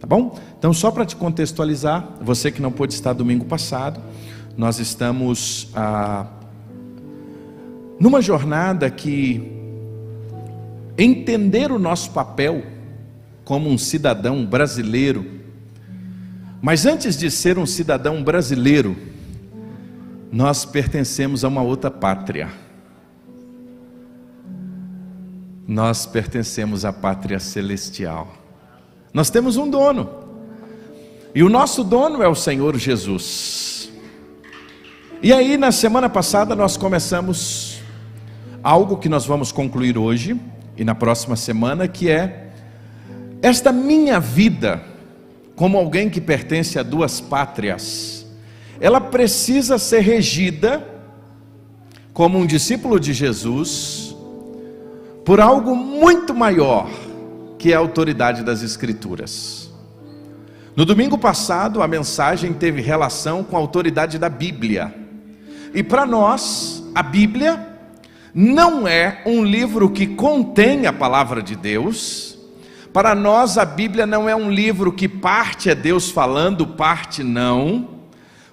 Tá bom? Então, só para te contextualizar, você que não pôde estar domingo passado, nós estamos numa jornada que entender o nosso papel como um cidadão brasileiro, mas antes de ser um cidadão brasileiro, nós pertencemos a uma outra pátria. Nós pertencemos à pátria celestial. Nós temos um dono, e o nosso dono é o Senhor Jesus. E aí, na semana passada, nós começamos algo que nós vamos concluir hoje e na próxima semana, que é esta minha vida, como alguém que pertence a duas pátrias, ela precisa ser regida, como um discípulo de Jesus, por algo muito maior, que é a autoridade das Escrituras. No domingo passado, a mensagem teve relação com a autoridade da Bíblia. E para nós, a Bíblia não é um livro que contém a palavra de Deus. Para nós, a Bíblia não é um livro que parte é Deus falando, parte não.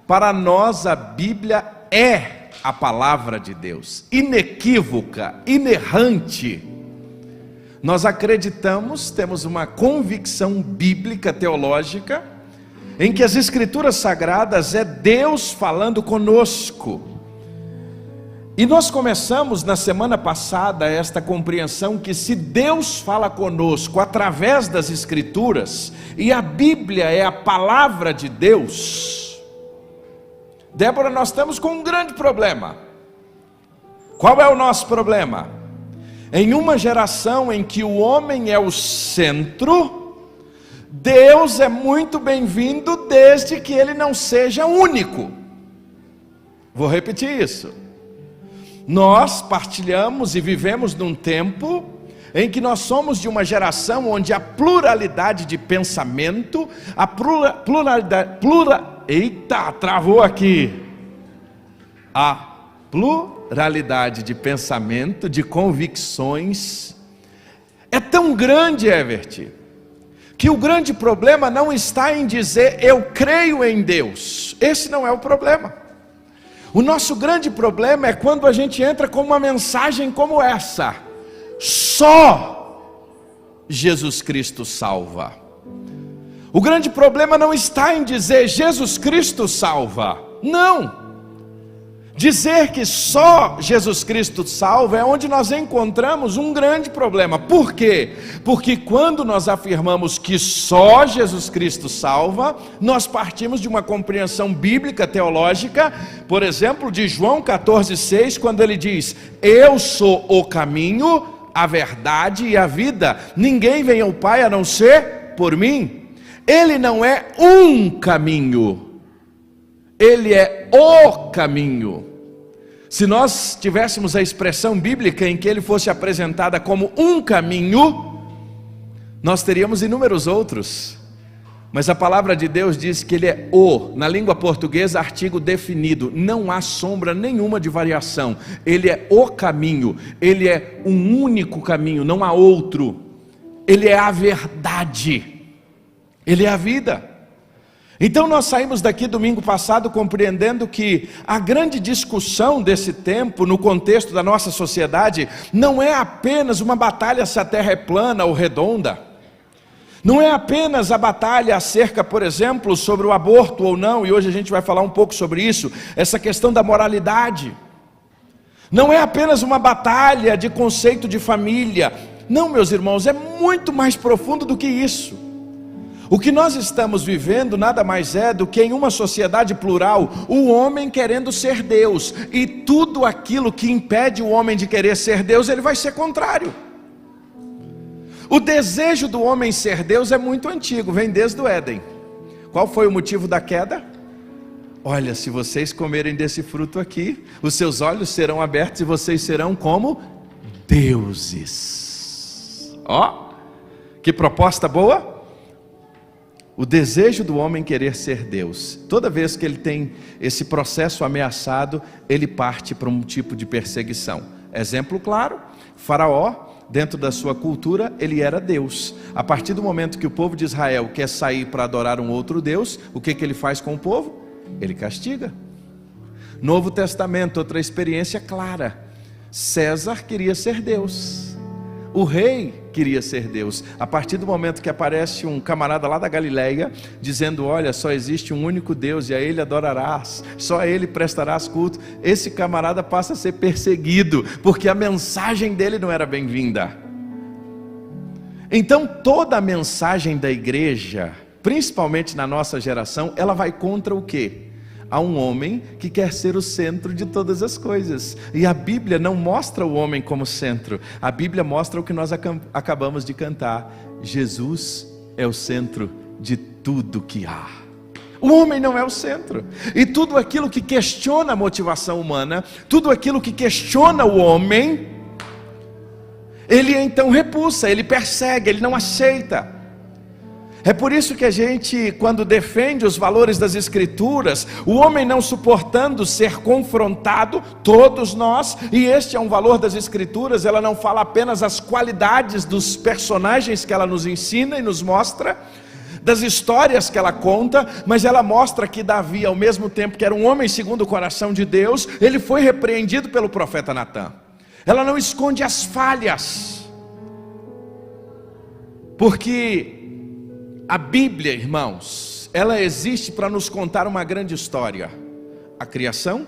Para nós, a Bíblia é a palavra de Deus, inequívoca, inerrante. Nós acreditamos, temos uma convicção bíblica, teológica, em que as Escrituras Sagradas é Deus falando conosco. E nós começamos na semana passada esta compreensão que se Deus fala conosco através das Escrituras, e a Bíblia é a palavra de Deus, Débora, nós estamos com um grande problema. Qual é o nosso problema? Em uma geração em que o homem é o centro, Deus é muito bem-vindo desde que ele não seja único. Vou repetir isso. Nós partilhamos e vivemos num tempo em que nós somos de uma geração onde a pluralidade de pensamento, a travou aqui. A pluralidade de pensamento, de convicções, é tão grande, Evert, que o grande problema não está em dizer eu creio em Deus. Esse não é o problema. O nosso grande problema é quando a gente entra com uma mensagem como essa: só Jesus Cristo salva. O grande problema não está em dizer Jesus Cristo salva. Não. Dizer que só Jesus Cristo salva é onde nós encontramos um grande problema. Por quê? Porque quando nós afirmamos que só Jesus Cristo salva, nós partimos de uma compreensão bíblica, teológica, por exemplo, de João 14,6, quando ele diz: eu sou o caminho, a verdade e a vida. Ninguém vem ao Pai a não ser por mim. Ele não é um caminho, ele é o caminho. Se nós tivéssemos a expressão bíblica em que ele fosse apresentada como um caminho, nós teríamos inúmeros outros. Mas a palavra de Deus diz que ele é o, na língua portuguesa, artigo definido, não há sombra nenhuma de variação. Ele é o caminho, ele é um único caminho, não há outro. Ele é a verdade, ele é a vida. Então nós saímos daqui domingo passado compreendendo que a grande discussão desse tempo, no contexto da nossa sociedade, não é apenas uma batalha se a terra é plana ou redonda. Não é apenas a batalha acerca, por exemplo, sobre o aborto ou não, e hoje a gente vai falar um pouco sobre isso, essa questão da moralidade. Não é apenas uma batalha de conceito de família. Não, meus irmãos, é muito mais profundo do que isso. O que nós estamos vivendo nada mais é do que em uma sociedade plural, o homem querendo ser Deus, e tudo aquilo que impede o homem de querer ser Deus, ele vai ser contrário. O desejo do homem ser Deus é muito antigo, vem desde o Éden. Qual foi o motivo da queda? Olha, se vocês comerem desse fruto aqui, os seus olhos serão abertos e vocês serão como deuses. Ó, que proposta boa! O desejo do homem querer ser Deus, toda vez que ele tem esse processo ameaçado, ele parte para um tipo de perseguição. Exemplo claro: Faraó dentro da sua cultura, ele era Deus. A partir do momento que o povo de Israel quer sair para adorar um outro Deus, o que ele faz com o povo? Ele castiga. Novo Testamento, outra experiência clara. César queria ser Deus. O rei queria ser Deus. A partir do momento que aparece um camarada lá da Galileia, dizendo: olha, só existe um único Deus e a ele adorarás, só a ele prestarás culto, esse camarada passa a ser perseguido, porque a mensagem dele não era bem-vinda. Então toda a mensagem da igreja, principalmente na nossa geração, ela vai contra o quê? Há um homem que quer ser o centro de todas as coisas, e a Bíblia não mostra o homem como centro, a Bíblia mostra o que nós acabamos de cantar: Jesus é o centro de tudo que há. O homem não é o centro, e tudo aquilo que questiona a motivação humana, tudo aquilo que questiona o homem, ele então repulsa, ele persegue, ele não aceita. É por isso que a gente, quando defende os valores das Escrituras, o homem não suportando ser confrontado, todos nós, e este é um valor das Escrituras, ela não fala apenas as qualidades dos personagens que ela nos ensina e nos mostra, das histórias que ela conta, mas ela mostra que Davi, ao mesmo tempo que era um homem segundo o coração de Deus, ele foi repreendido pelo profeta Natã. Ela não esconde as falhas, porque a Bíblia, irmãos, ela existe para nos contar uma grande história: a criação,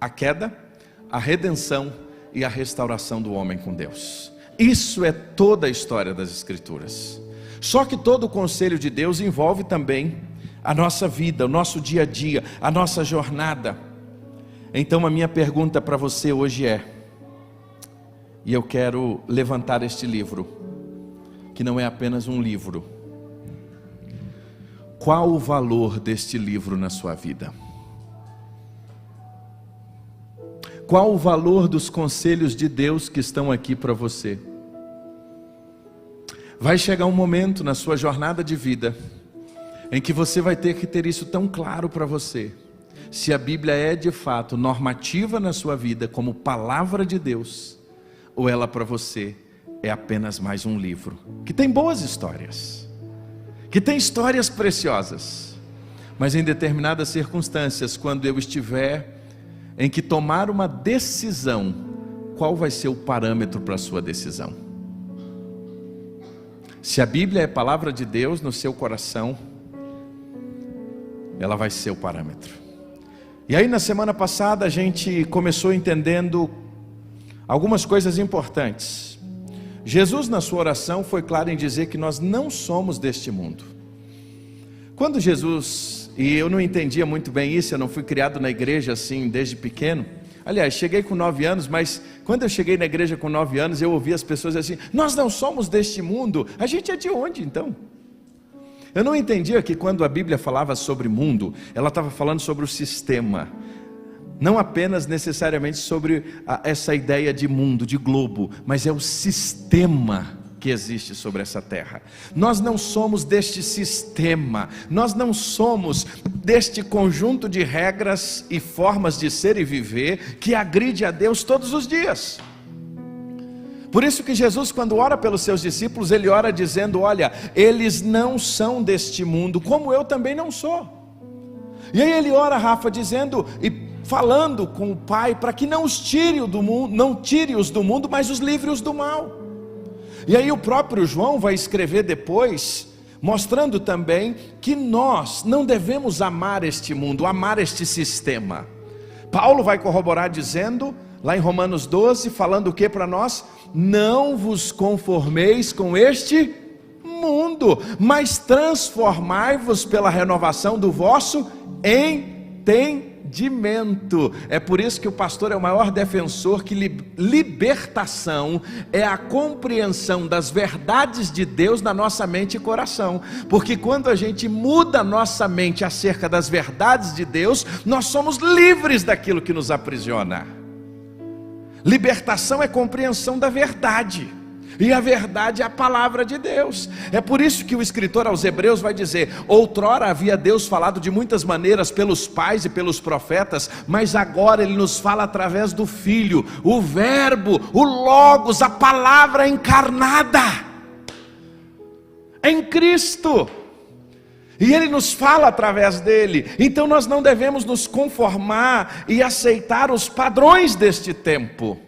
a queda, a redenção e a restauração do homem com Deus. Isso é toda a história das Escrituras. Só que todo o conselho de Deus envolve também a nossa vida, o nosso dia a dia, a nossa jornada. Então a minha pergunta para você hoje é, e eu quero levantar este livro, que não é apenas um livro: qual o valor deste livro na sua vida? Qual o valor dos conselhos de Deus que estão aqui para você? Vai chegar um momento na sua jornada de vida em que você vai ter que ter isso tão claro para você: se a Bíblia é de fato normativa na sua vida como palavra de Deus, ou ela para você é apenas mais um livro que tem boas histórias, que tem histórias preciosas, mas em determinadas circunstâncias, quando eu estiver em que tomar uma decisão, qual vai ser o parâmetro para a sua decisão? Se a Bíblia é palavra de Deus no seu coração, ela vai ser o parâmetro. E aí na semana passada a gente começou entendendo algumas coisas importantes. Jesus, na sua oração, foi claro em dizer que nós não somos deste mundo. Quando Jesus, e eu não entendia muito bem isso, eu não fui criado na igreja assim desde pequeno. Aliás, cheguei com 9 anos, mas quando eu cheguei na igreja com 9 anos, eu ouvi as pessoas assim: nós não somos deste mundo. A gente é de onde então? Eu não entendia que quando a Bíblia falava sobre mundo, ela estava falando sobre o sistema, não apenas necessariamente sobre essa ideia de mundo, de globo, mas é o sistema que existe sobre essa terra. Nós não somos deste sistema, nós não somos deste conjunto de regras e formas de ser e viver que agride a Deus todos os dias. Por isso que Jesus, quando ora pelos seus discípulos, ele ora dizendo: olha, eles não são deste mundo, como eu também não sou. E aí ele ora, Rafa, dizendo e falando com o Pai para que não os tire do mundo, não tire-os do mundo, mas os livre-os do mal. E aí o próprio João vai escrever depois, mostrando também que nós não devemos amar este mundo, amar este sistema. Paulo vai corroborar dizendo, lá em Romanos 12, falando o que para nós? Não vos conformeis com este mundo, mas transformai-vos pela renovação do vosso entendimento. É por isso que o pastor é o maior defensor que libertação é a compreensão das verdades de Deus na nossa mente e coração, porque quando a gente muda a nossa mente acerca das verdades de Deus, nós somos livres daquilo que nos aprisiona. Libertação é compreensão da verdade. E a verdade é a palavra de Deus. É por isso que o escritor aos Hebreus vai dizer: outrora havia Deus falado de muitas maneiras pelos pais e pelos profetas, mas agora Ele nos fala através do Filho, o Verbo, o Logos, a palavra encarnada, em Cristo. E Ele nos fala através dele. Então nós não devemos nos conformar e aceitar os padrões deste tempo.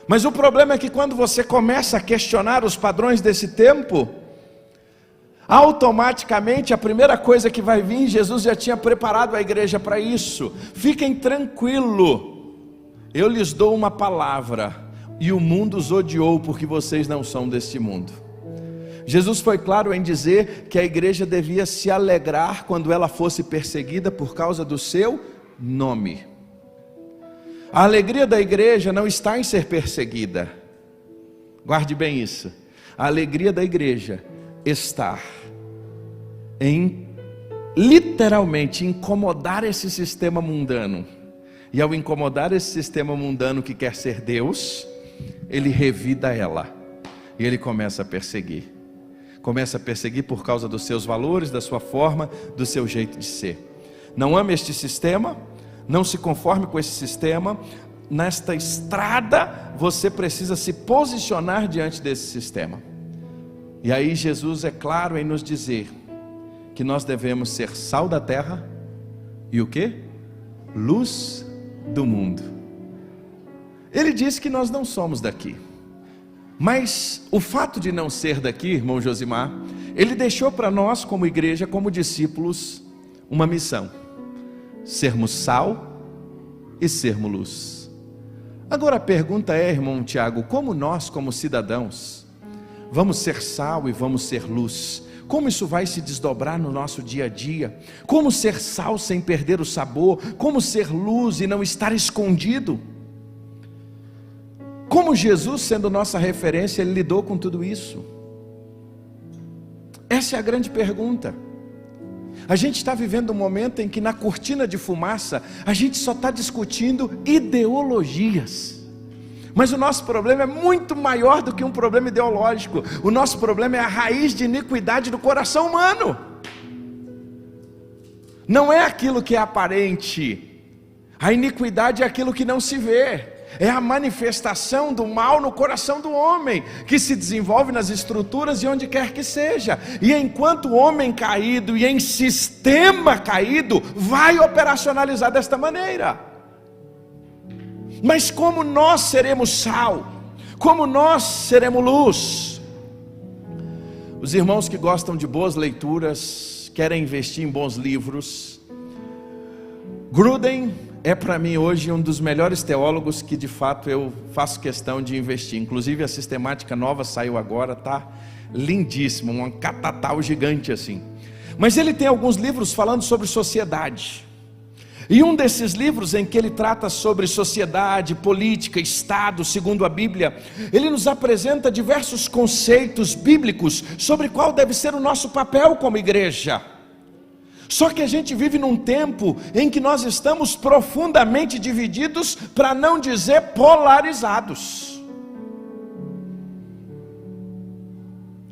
Mas o problema é que quando você começa a questionar os padrões desse tempo, automaticamente a primeira coisa que vai vir, Jesus já tinha preparado a igreja para isso. Fiquem tranquilos, eu lhes dou uma palavra, e o mundo os odiou porque vocês não são deste mundo. Jesus foi claro em dizer que a igreja devia se alegrar quando ela fosse perseguida por causa do seu nome. A alegria da igreja não está em ser perseguida. Guarde bem isso. A alegria da igreja está em literalmente incomodar esse sistema mundano. E ao incomodar esse sistema mundano que quer ser Deus, ele revida ela. E ele começa a perseguir. Começa a perseguir por causa dos seus valores, da sua forma, do seu jeito de ser. Não ame este sistema. Não se conforme com esse sistema. Nesta estrada você precisa se posicionar diante desse sistema. E aí Jesus é claro em nos dizer que nós devemos ser sal da terra e o quê? Luz do mundo. Ele diz que nós não somos daqui, mas o fato de não ser daqui, irmão Josimar, ele deixou para nós como igreja, como discípulos, uma missão: sermos sal e sermos luz. Agora a pergunta é, irmão Tiago, como nós como cidadãos vamos ser sal e vamos ser luz? Como isso vai se desdobrar no nosso dia a dia? Como ser sal sem perder o sabor? Como ser luz e não estar escondido? Como Jesus, sendo nossa referência, Ele lidou com tudo isso? Essa é a grande pergunta. A gente está vivendo um momento em que na cortina de fumaça a gente só está discutindo ideologias. Mas o nosso problema é muito maior do que um problema ideológico. O nosso problema é a raiz de iniquidade do coração humano. Não é aquilo que é aparente. A iniquidade é aquilo que não se vê. É a manifestação do mal no coração do homem, que se desenvolve nas estruturas e onde quer que seja. E enquanto o homem caído e em sistema caído vai operacionalizar desta maneira. Mas como nós seremos sal? Como nós seremos luz? Os irmãos que gostam de boas leituras, querem investir em bons livros, Gruden é para mim hoje um dos melhores teólogos que de fato eu faço questão de investir. Inclusive a sistemática nova saiu agora, tá lindíssimo, um catatal gigante assim. Mas ele tem alguns livros falando sobre sociedade. E um desses livros em que ele trata sobre sociedade, política, Estado, segundo a Bíblia, ele nos apresenta diversos conceitos bíblicos sobre qual deve ser o nosso papel como igreja. Só que a gente vive num tempo em que nós estamos profundamente divididos, para não dizer polarizados.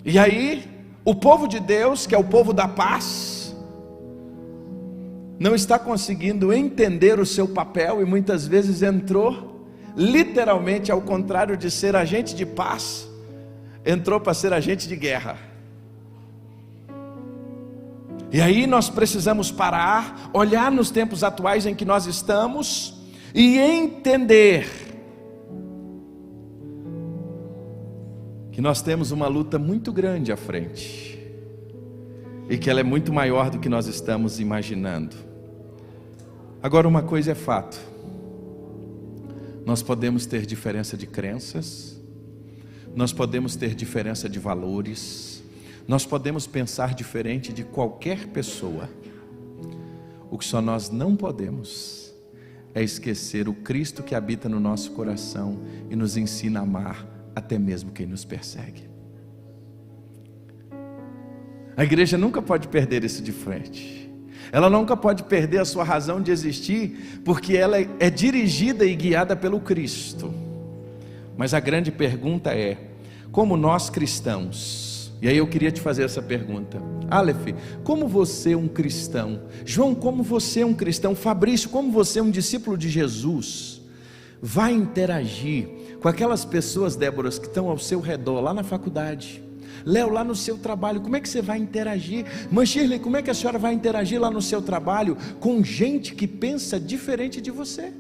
E aí, o povo de Deus, que é o povo da paz, não está conseguindo entender o seu papel e muitas vezes entrou, literalmente ao contrário de ser agente de paz, entrou para ser agente de guerra. E aí nós precisamos parar, olhar nos tempos atuais em que nós estamos e entender que nós temos uma luta muito grande à frente e que ela é muito maior do que nós estamos imaginando. Agora uma coisa é fato: nós podemos ter diferença de crenças, nós podemos ter diferença de valores, nós podemos pensar diferente de qualquer pessoa. O que só nós não podemos é esquecer o Cristo que habita no nosso coração e nos ensina a amar até mesmo quem nos persegue. A igreja nunca pode perder isso de frente. Ela nunca pode perder a sua razão de existir, porque ela é dirigida e guiada pelo Cristo. Mas a grande pergunta é: como nós cristãos, e aí eu queria te fazer essa pergunta: Aleph, como você é um cristão? João, como você é um cristão? Fabrício, como você é um discípulo de Jesus, vai interagir com aquelas pessoas, Débora, que estão ao seu redor, lá na faculdade? Léo, lá no seu trabalho, como é que você vai interagir? Mãe Shirley, como é que a senhora vai interagir lá no seu trabalho com gente que pensa diferente de você?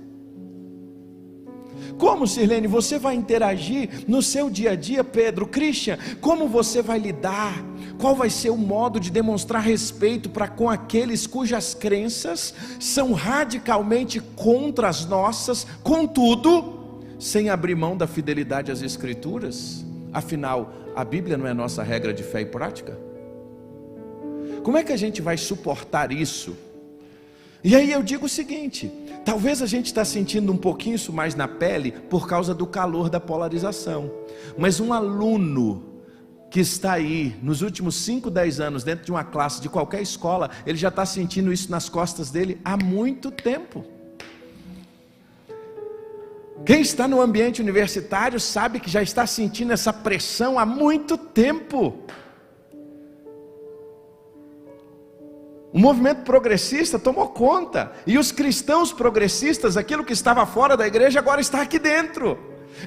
Como, Sirlene, você vai interagir no seu dia a dia? Pedro, Christian, como você vai lidar? Qual vai ser o modo de demonstrar respeito para com aqueles cujas crenças são radicalmente contra as nossas, contudo, sem abrir mão da fidelidade às Escrituras? Afinal, a Bíblia não é nossa regra de fé e prática? Como é que a gente vai suportar isso? E aí eu digo o seguinte: talvez a gente está sentindo um pouquinho isso mais na pele por causa do calor da polarização, mas um aluno que está aí nos últimos 5, 10 anos dentro de uma classe de qualquer escola, ele já está sentindo isso nas costas dele há muito tempo. Quem está no ambiente universitário sabe que já está sentindo essa pressão há muito tempo. O movimento progressista tomou conta, e os cristãos progressistas, aquilo que estava fora da igreja, agora está aqui dentro.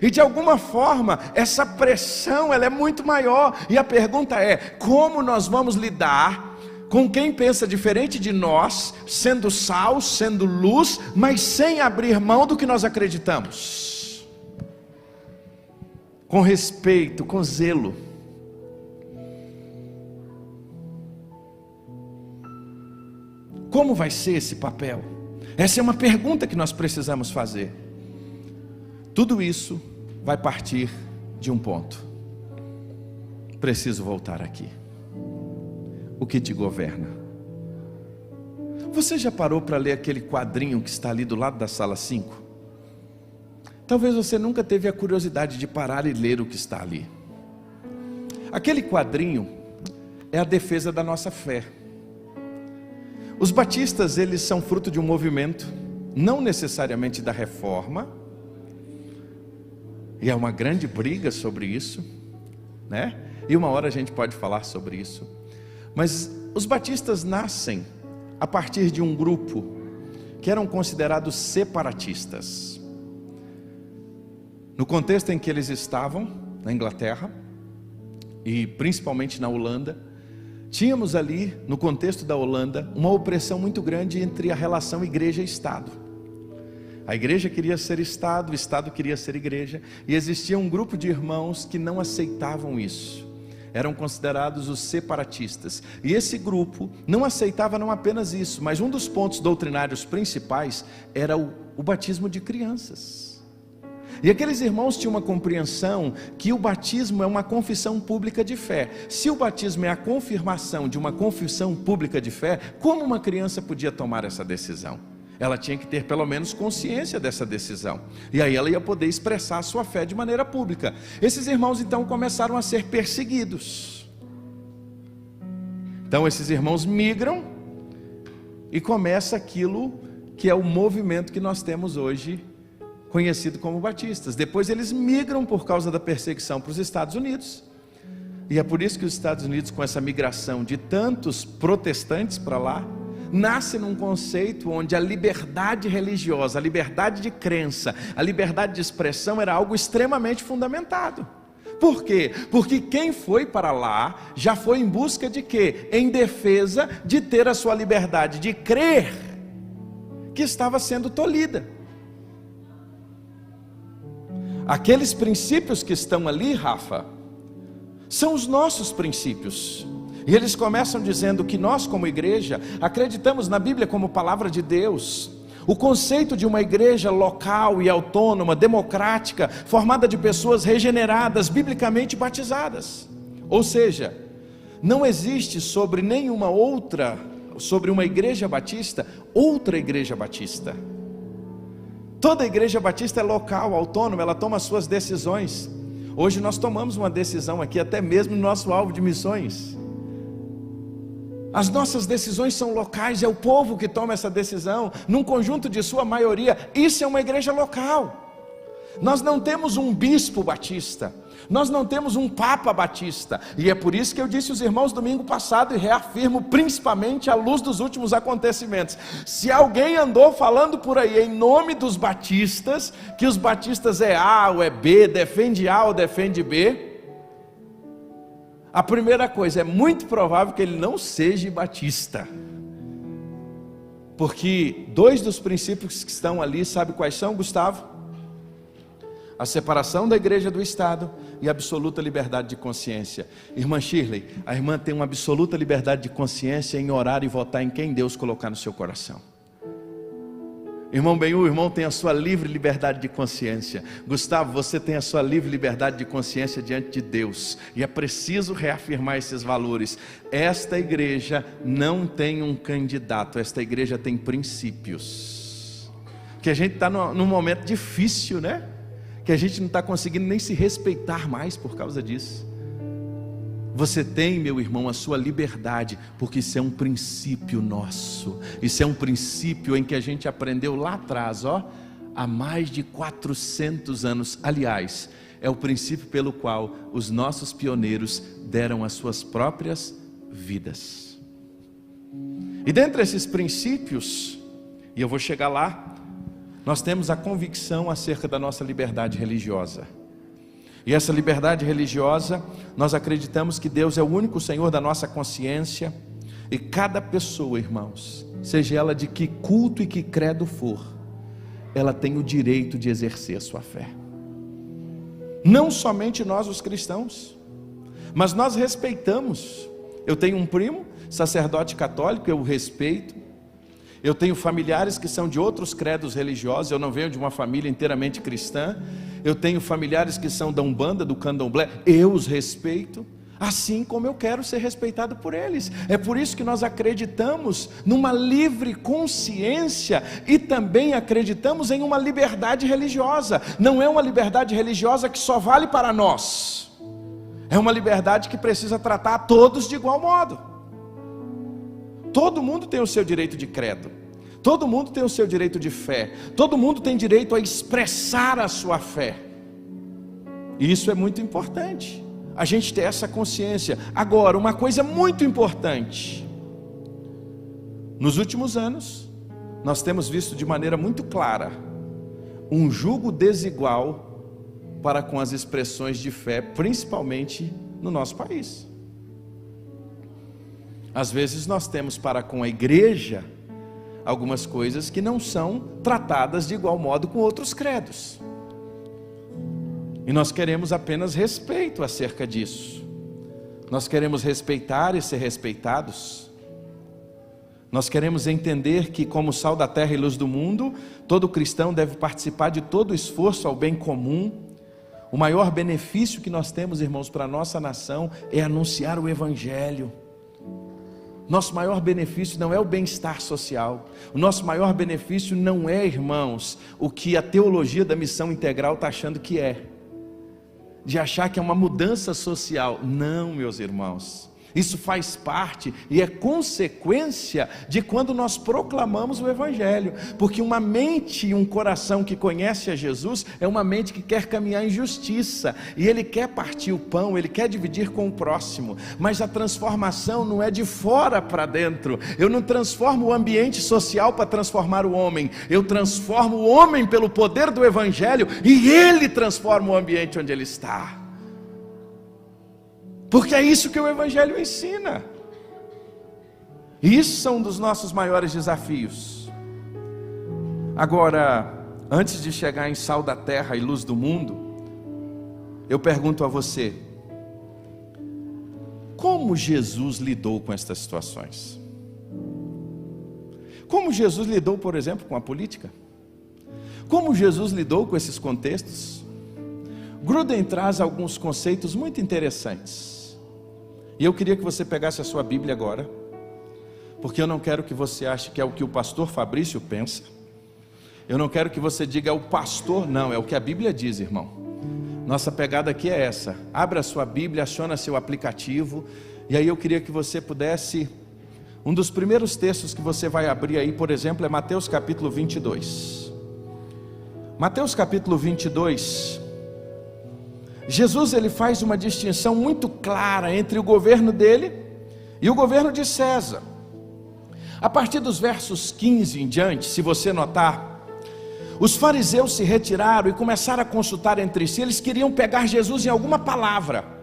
E de alguma forma, essa pressão ela é muito maior. E a pergunta é: como nós vamos lidar com quem pensa diferente de nós, sendo sal, sendo luz, mas sem abrir mão do que nós acreditamos? Com respeito, com zelo. Como vai ser esse papel? Essa é uma pergunta que nós precisamos fazer. Tudo isso vai partir de um ponto: preciso voltar aqui. O que te governa? Você já parou para ler aquele quadrinho que está ali do lado da sala 5? Talvez você nunca teve a curiosidade de parar e ler o que está ali. Aquele quadrinho é a defesa da nossa fé. Os batistas, eles são fruto de um movimento, não necessariamente da reforma, e é uma grande briga sobre isso, né? E uma hora a gente pode falar sobre isso. Mas os batistas nascem a partir de um grupo que eram considerados separatistas. No contexto em que eles estavam, na Inglaterra, e principalmente na Holanda, tínhamos ali, no contexto da Holanda, uma opressão muito grande entre a relação igreja e Estado. A igreja queria ser Estado, o Estado queria ser igreja, e existia um grupo de irmãos que não aceitavam isso. Eram considerados os separatistas. E esse grupo não aceitava não apenas isso, mas um dos pontos doutrinários principais era o batismo de crianças. E aqueles irmãos tinham uma compreensão que o batismo é uma confissão pública de fé. Se o batismo é a confirmação de uma confissão pública de fé, como uma criança podia tomar essa decisão? Ela tinha que ter pelo menos consciência dessa decisão, e aí ela ia poder expressar a sua fé de maneira pública. Esses irmãos então começaram a ser perseguidos. Então esses irmãos migram, e começa aquilo que é o movimento que nós temos hoje, conhecido como batistas. Depois eles migram por causa da perseguição para os Estados Unidos, e é por isso que os Estados Unidos, com essa migração de tantos protestantes para lá, nasce num conceito onde a liberdade religiosa, a liberdade de crença, a liberdade de expressão era algo extremamente fundamentado. Por quê? Porque quem foi para lá já foi em busca de quê? Em defesa de ter a sua liberdade de crer que estava sendo tolhida. Aqueles princípios que estão ali, Rafa, são os nossos princípios. E eles começam dizendo que nós, como igreja, acreditamos na Bíblia como palavra de Deus. O conceito de uma igreja local e autônoma, democrática, formada de pessoas regeneradas, biblicamente batizadas. Ou seja, não existe sobre nenhuma outra, sobre uma igreja batista, outra igreja batista. Toda igreja batista é local, autônoma, ela toma as suas decisões. Hoje nós tomamos uma decisão aqui, até mesmo no nosso alvo de missões. As nossas decisões são locais, é o povo que toma essa decisão, num conjunto de sua maioria. Isso é uma igreja local. Nós não temos um bispo batista, nós não temos um papa batista, e é por isso que eu disse aos irmãos domingo passado e reafirmo, principalmente à luz dos últimos acontecimentos: se alguém andou falando por aí em nome dos batistas, que os batistas é A ou é B, defende A ou defende B, a primeira coisa, é muito provável que ele não seja batista, porque dois dos princípios que estão ali, sabe quais são, Gustavo? A separação da igreja do Estado e a absoluta liberdade de consciência. Irmã Shirley, a irmã tem uma absoluta liberdade de consciência em orar e votar em quem Deus colocar no seu coração. Irmão Benhu, o irmão tem a sua livre liberdade de consciência. Gustavo, você tem a sua livre liberdade de consciência diante de Deus. E é preciso reafirmar esses valores. Esta igreja não tem um candidato, esta igreja tem princípios. Que a gente está num momento difícil, né? Que a gente não está conseguindo nem se respeitar mais por causa disso. Você tem, meu irmão, a sua liberdade, porque isso é um princípio nosso. Isso é um princípio em que a gente aprendeu lá atrás, há mais de 400 anos. Aliás, é o princípio pelo qual os nossos pioneiros deram as suas próprias vidas. E dentre esses princípios, e eu vou chegar lá, nós temos a convicção acerca da nossa liberdade religiosa. E essa liberdade religiosa, nós acreditamos que Deus é o único Senhor da nossa consciência. E cada pessoa, irmãos, seja ela de que culto e que credo for, ela tem o direito de exercer a sua fé. Não somente nós os cristãos, mas nós respeitamos. Eu tenho um primo, sacerdote católico, eu o respeito. Eu tenho familiares que são de outros credos religiosos, eu não venho de uma família inteiramente cristã. Eu tenho familiares que são da Umbanda, do Candomblé, eu os respeito, assim como eu quero ser respeitado por eles. É por isso que nós acreditamos numa livre consciência e também acreditamos em uma liberdade religiosa. Não é uma liberdade religiosa que só vale para nós, é uma liberdade que precisa tratar a todos de igual modo. Todo mundo tem o seu direito de credo, todo mundo tem o seu direito de fé, todo mundo tem direito a expressar a sua fé. E isso é muito importante, a gente ter essa consciência. Agora, uma coisa muito importante: nos últimos anos, nós temos visto de maneira muito clara um julgo desigual para com as expressões de fé, principalmente no nosso país. Às vezes nós temos para com a igreja algumas coisas que não são tratadas de igual modo com outros credos. E nós queremos apenas respeito acerca disso. Nós queremos respeitar e ser respeitados. Nós queremos entender que, como sal da terra e luz do mundo, todo cristão deve participar de todo o esforço ao bem comum. O maior benefício que nós temos, irmãos, para a nossa nação é anunciar o Evangelho. Nosso maior benefício não é o bem-estar social. O nosso maior benefício não é, irmãos, o que a teologia da missão integral está achando que é, de achar que é uma mudança social. Não, meus irmãos, isso faz parte e é consequência de quando nós proclamamos o Evangelho, porque uma mente e um coração que conhece a Jesus é uma mente que quer caminhar em justiça, e ele quer partir o pão, ele quer dividir com o próximo. Mas a transformação não é de fora para dentro. Eu não transformo o ambiente social para transformar o homem, eu transformo o homem pelo poder do Evangelho, e ele transforma o ambiente onde ele está. Porque é isso que o Evangelho ensina. E isso são um dos nossos maiores desafios. Agora, antes de chegar em sal da terra e luz do mundo, eu pergunto a você: como Jesus lidou com estas situações? Como Jesus lidou, por exemplo, com a política? Como Jesus lidou com esses contextos? Gruden traz alguns conceitos muito interessantes. E eu queria que você pegasse a sua Bíblia agora, porque eu não quero que você ache que é o que o pastor Fabrício pensa. Eu não quero que você diga é o pastor, não, é o que a Bíblia diz, irmão. Nossa pegada aqui é essa. Abra a sua Bíblia, aciona seu aplicativo, e aí eu queria que você pudesse... Um dos primeiros textos que você vai abrir aí, por exemplo, é Mateus capítulo 22. Mateus capítulo 22, Jesus ele faz uma distinção muito clara entre o governo dele e o governo de César. A partir dos versos 15 em diante, se você notar, os fariseus se retiraram e começaram a consultar entre si. Eles queriam pegar Jesus em alguma palavra.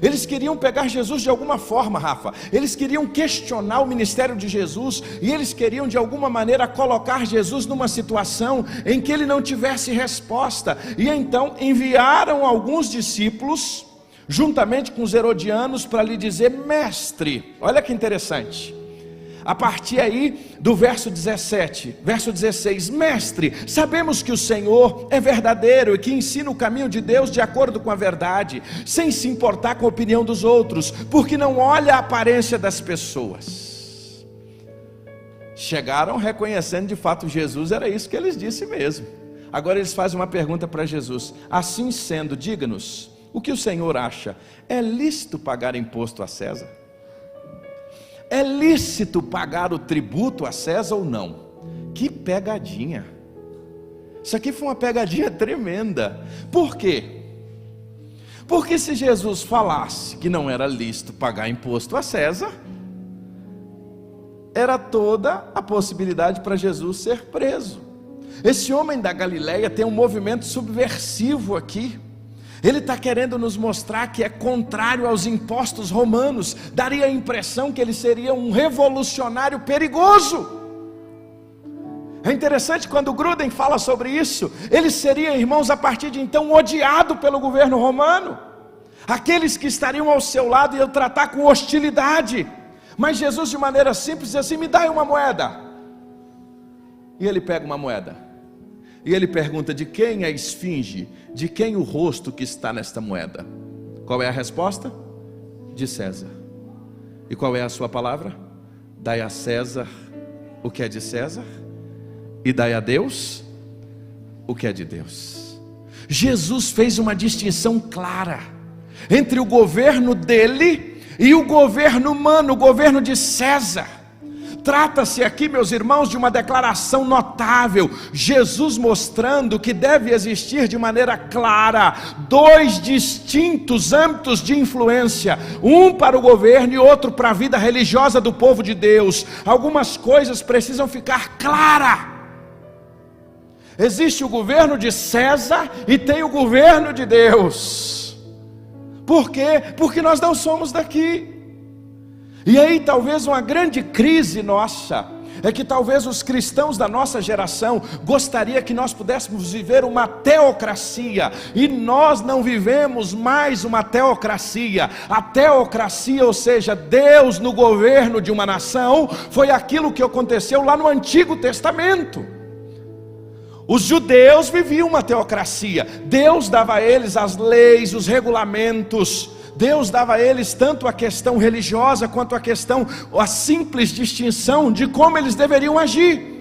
Eles queriam pegar Jesus de alguma forma, Rafa. Eles queriam questionar o ministério de Jesus. E eles queriam de alguma maneira colocar Jesus numa situação em que ele não tivesse resposta. E então enviaram alguns discípulos, juntamente com os herodianos, para lhe dizer: mestre, olha que interessante. A partir aí do verso 17, verso 16, mestre, sabemos que o Senhor é verdadeiro e que ensina o caminho de Deus de acordo com a verdade, sem se importar com a opinião dos outros, porque não olha a aparência das pessoas. Chegaram reconhecendo de fato Jesus, era isso que eles disseram mesmo. Agora eles fazem uma pergunta para Jesus: assim sendo, diga-nos, o que o Senhor acha? É lícito pagar imposto a César? É lícito pagar o tributo a César ou não? Que pegadinha! Isso aqui foi uma pegadinha tremenda. Por quê? Porque se Jesus falasse que não era lícito pagar imposto a César, era toda a possibilidade para Jesus ser preso. Esse homem da Galileia tem um movimento subversivo aqui. Ele está querendo nos mostrar que é contrário aos impostos romanos. Daria a impressão que ele seria um revolucionário perigoso. É interessante quando Gruden fala sobre isso. Ele seria, irmãos, a partir de então odiado pelo governo romano. Aqueles que estariam ao seu lado iam tratar com hostilidade. Mas Jesus, de maneira simples, diz assim: me dá aí uma moeda. E ele pega uma moeda. E ele pergunta: de quem é a esfinge? De quem o rosto que está nesta moeda? Qual é a resposta? De César. E qual é a sua palavra? Dai a César o que é de César, e dai a Deus o que é de Deus. Jesus fez uma distinção clara entre o governo dele e o governo humano, o governo de César. Trata-se aqui, meus irmãos, de uma declaração notável. Jesus mostrando que deve existir de maneira clara dois distintos âmbitos de influência, um para o governo e outro para a vida religiosa do povo de Deus. Algumas coisas precisam ficar claras. Existe o governo de César e tem o governo de Deus. Por quê? Porque nós não somos daqui. E aí talvez uma grande crise nossa é que talvez os cristãos da nossa geração gostaria que nós pudéssemos viver uma teocracia, e nós não vivemos mais uma teocracia. A teocracia, ou seja, Deus no governo de uma nação, foi aquilo que aconteceu lá no Antigo Testamento. Os judeus viviam uma teocracia. Deus dava a eles as leis, os regulamentos. Deus dava a eles tanto a questão religiosa quanto a simples distinção de como eles deveriam agir.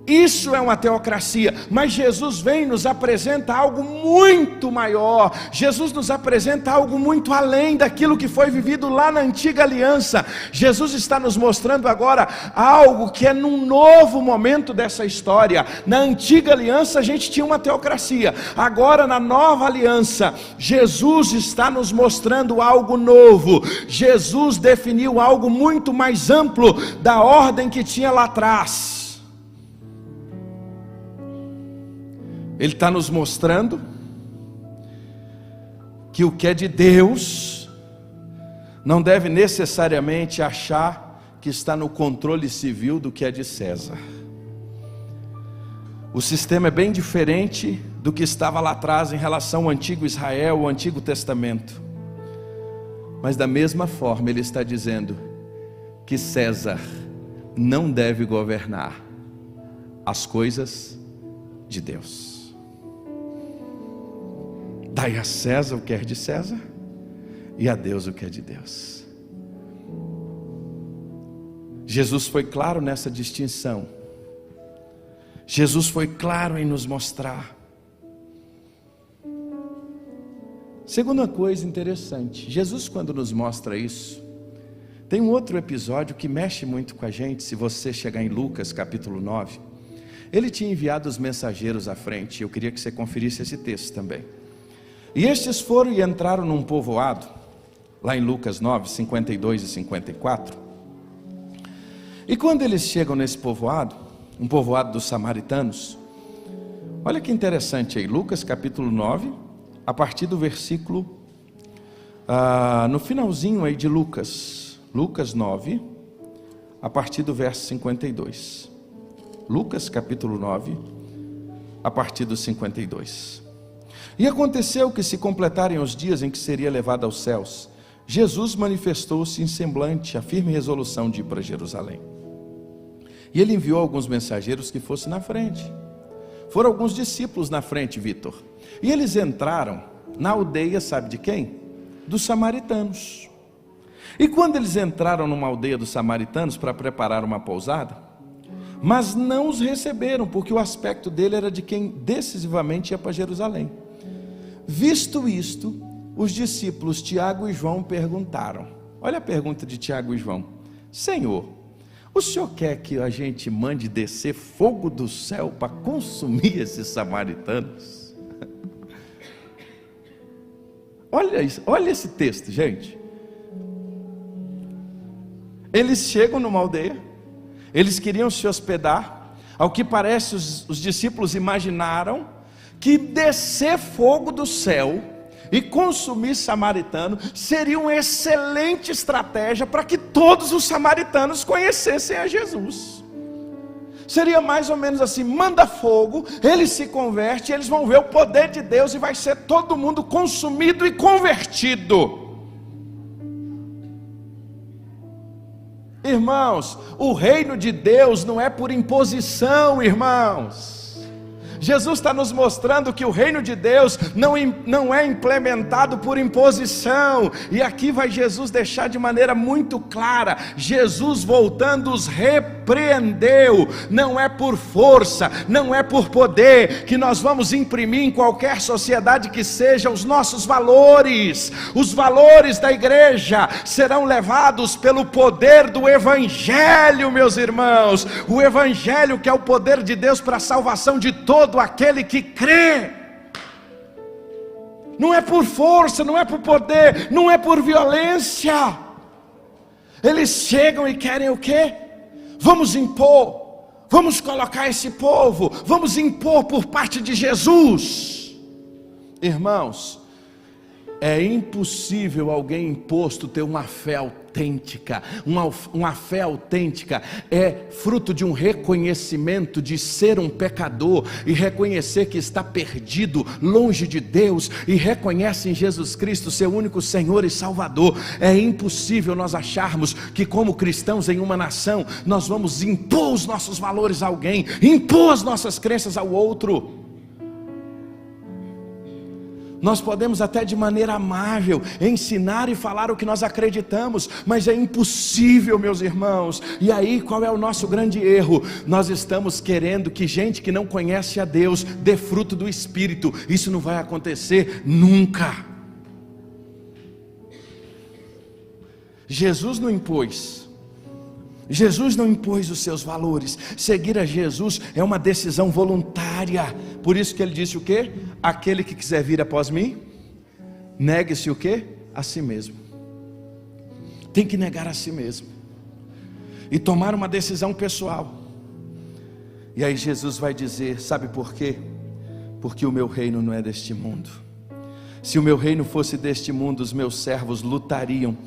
Isso é uma teocracia, mas Jesus vem e nos apresenta algo muito maior. Jesus nos apresenta algo muito além daquilo que foi vivido lá na antiga aliança. Jesus está nos mostrando agora algo que é num novo momento dessa história. Na antiga aliança a gente tinha uma teocracia, agora na nova aliança, Jesus está nos mostrando algo novo. Jesus definiu algo muito mais amplo da ordem que tinha lá atrás. Ele está nos mostrando que o que é de Deus não deve necessariamente achar que está no controle civil do que é de César. O sistema é bem diferente do que estava lá atrás em relação ao antigo Israel, o Antigo Testamento. Mas da mesma forma ele está dizendo que César não deve governar as coisas de Deus. Dai a César o que é de César e a Deus o que é de Deus. Jesus foi claro nessa distinção. Jesus foi claro em nos mostrar. Segunda coisa interessante, Jesus, quando nos mostra isso, tem um outro episódio que mexe muito com a gente. Se você chegar em Lucas capítulo 9, ele tinha enviado os mensageiros à frente. Eu queria que você conferisse esse texto também. E estes foram e entraram num povoado, lá em Lucas 9, 52 e 54. E quando eles chegam nesse povoado, um povoado dos samaritanos, olha que interessante aí, Lucas capítulo 9, a partir do versículo, no finalzinho aí de Lucas 9, a partir do verso 52. Lucas capítulo 9, a partir do 52. E aconteceu que, se completarem os dias em que seria levado aos céus, Jesus manifestou-se em semblante a firme resolução de ir para Jerusalém. E ele enviou alguns mensageiros que fossem na frente. Foram alguns discípulos na frente, Vitor. E eles entraram na aldeia, sabe de quem? Dos samaritanos. E quando eles entraram numa aldeia dos samaritanos para preparar uma pousada, mas não os receberam, porque o aspecto dele era de quem decisivamente ia para Jerusalém. Visto isto, os discípulos Tiago e João perguntaram. Olha a pergunta de Tiago e João: Senhor, o Senhor quer que a gente mande descer fogo do céu para consumir esses samaritanos? Olha isso, olha esse texto, gente. Eles chegam numa aldeia, eles queriam se hospedar. Ao que parece, os discípulos imaginaram que descer fogo do céu e consumir samaritano seria uma excelente estratégia para que todos os samaritanos conhecessem a Jesus. Seria mais ou menos assim: manda fogo, ele se converte, eles vão ver o poder de Deus e vai ser todo mundo consumido e convertido. Irmãos, o reino de Deus não é por imposição, irmãos. Jesus está nos mostrando que o reino de Deus não é implementado por imposição. E aqui vai Jesus deixar de maneira muito clara. Jesus, voltando, os repreendeu. Não é por força, não é por poder que nós vamos imprimir em qualquer sociedade que seja os nossos valores. Os valores da igreja serão levados pelo poder do Evangelho, meus irmãos. O Evangelho, que é o poder de Deus para a salvação de todo aquele que crê. Não é por força, não é por poder, não é por violência. Eles chegam e querem o quê? Vamos impor, vamos colocar esse povo, vamos impor por parte de Jesus. Irmãos, é impossível alguém imposto ter uma fé autêntica. Uma fé autêntica é fruto de um reconhecimento de ser um pecador e reconhecer que está perdido, longe de Deus, e reconhece em Jesus Cristo seu único Senhor e Salvador. É impossível nós acharmos que, como cristãos em uma nação, nós vamos impor os nossos valores a alguém, impor as nossas crenças ao outro. Nós podemos até de maneira amável ensinar e falar o que nós acreditamos, mas é impossível, meus irmãos. E aí qual é o nosso grande erro? Nós estamos querendo que gente que não conhece a Deus dê fruto do Espírito. Isso não vai acontecer nunca. Jesus não impôs os seus valores. Seguir a Jesus é uma decisão voluntária. Por isso que ele disse o quê? Aquele que quiser vir após mim, negue-se o quê? A si mesmo. Tem que negar a si mesmo e tomar uma decisão pessoal. E aí Jesus vai dizer: sabe por quê? Porque o meu reino não é deste mundo. Se o meu reino fosse deste mundo, os meus servos lutariam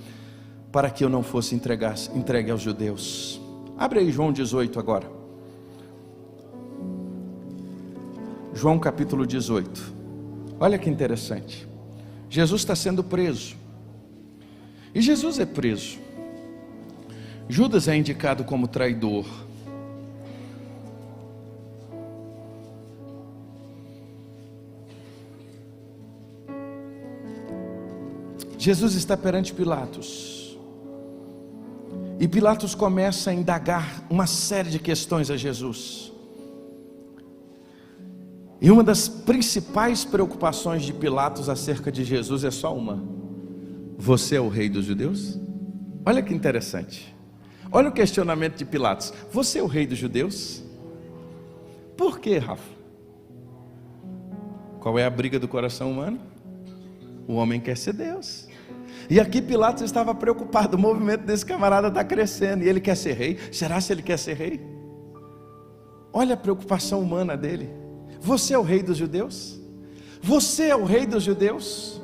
para que eu não fosse entregue aos judeus. Abre aí João 18 agora. João capítulo 18. Olha que interessante. Jesus está sendo preso. E Jesus é preso. Judas é indicado como traidor. Jesus está perante Pilatos. E Pilatos começa a indagar uma série de questões a Jesus. E uma das principais preocupações de Pilatos acerca de Jesus é só uma: você é o rei dos judeus? Olha que interessante. Olha o questionamento de Pilatos: você é o rei dos judeus? Por quê, Rafa? Qual é a briga do coração humano? O homem quer ser Deus. E aqui Pilatos estava preocupado, o movimento desse camarada está crescendo, e ele quer ser rei. Será se ele quer ser rei? Olha a preocupação humana dele. Você é o rei dos judeus? Você é o rei dos judeus?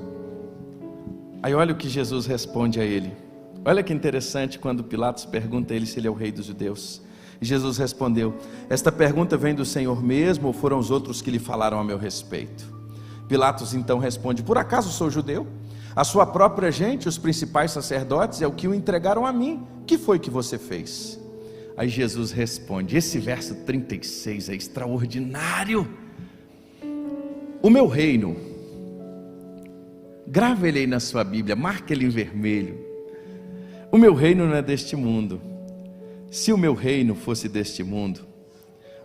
Aí olha o que Jesus responde a ele. Olha que interessante quando Pilatos pergunta a ele se ele é o rei dos judeus. E Jesus respondeu: esta pergunta vem do Senhor mesmo, ou foram os outros que lhe falaram a meu respeito? Pilatos então responde: por acaso sou judeu? A sua própria gente, os principais sacerdotes, é o que o entregaram a mim. Que foi que você fez? Aí Jesus responde, esse verso 36 é extraordinário. O meu reino, grave ele aí na sua Bíblia, marque ele em vermelho. O meu reino não é deste mundo. Se o meu reino fosse deste mundo,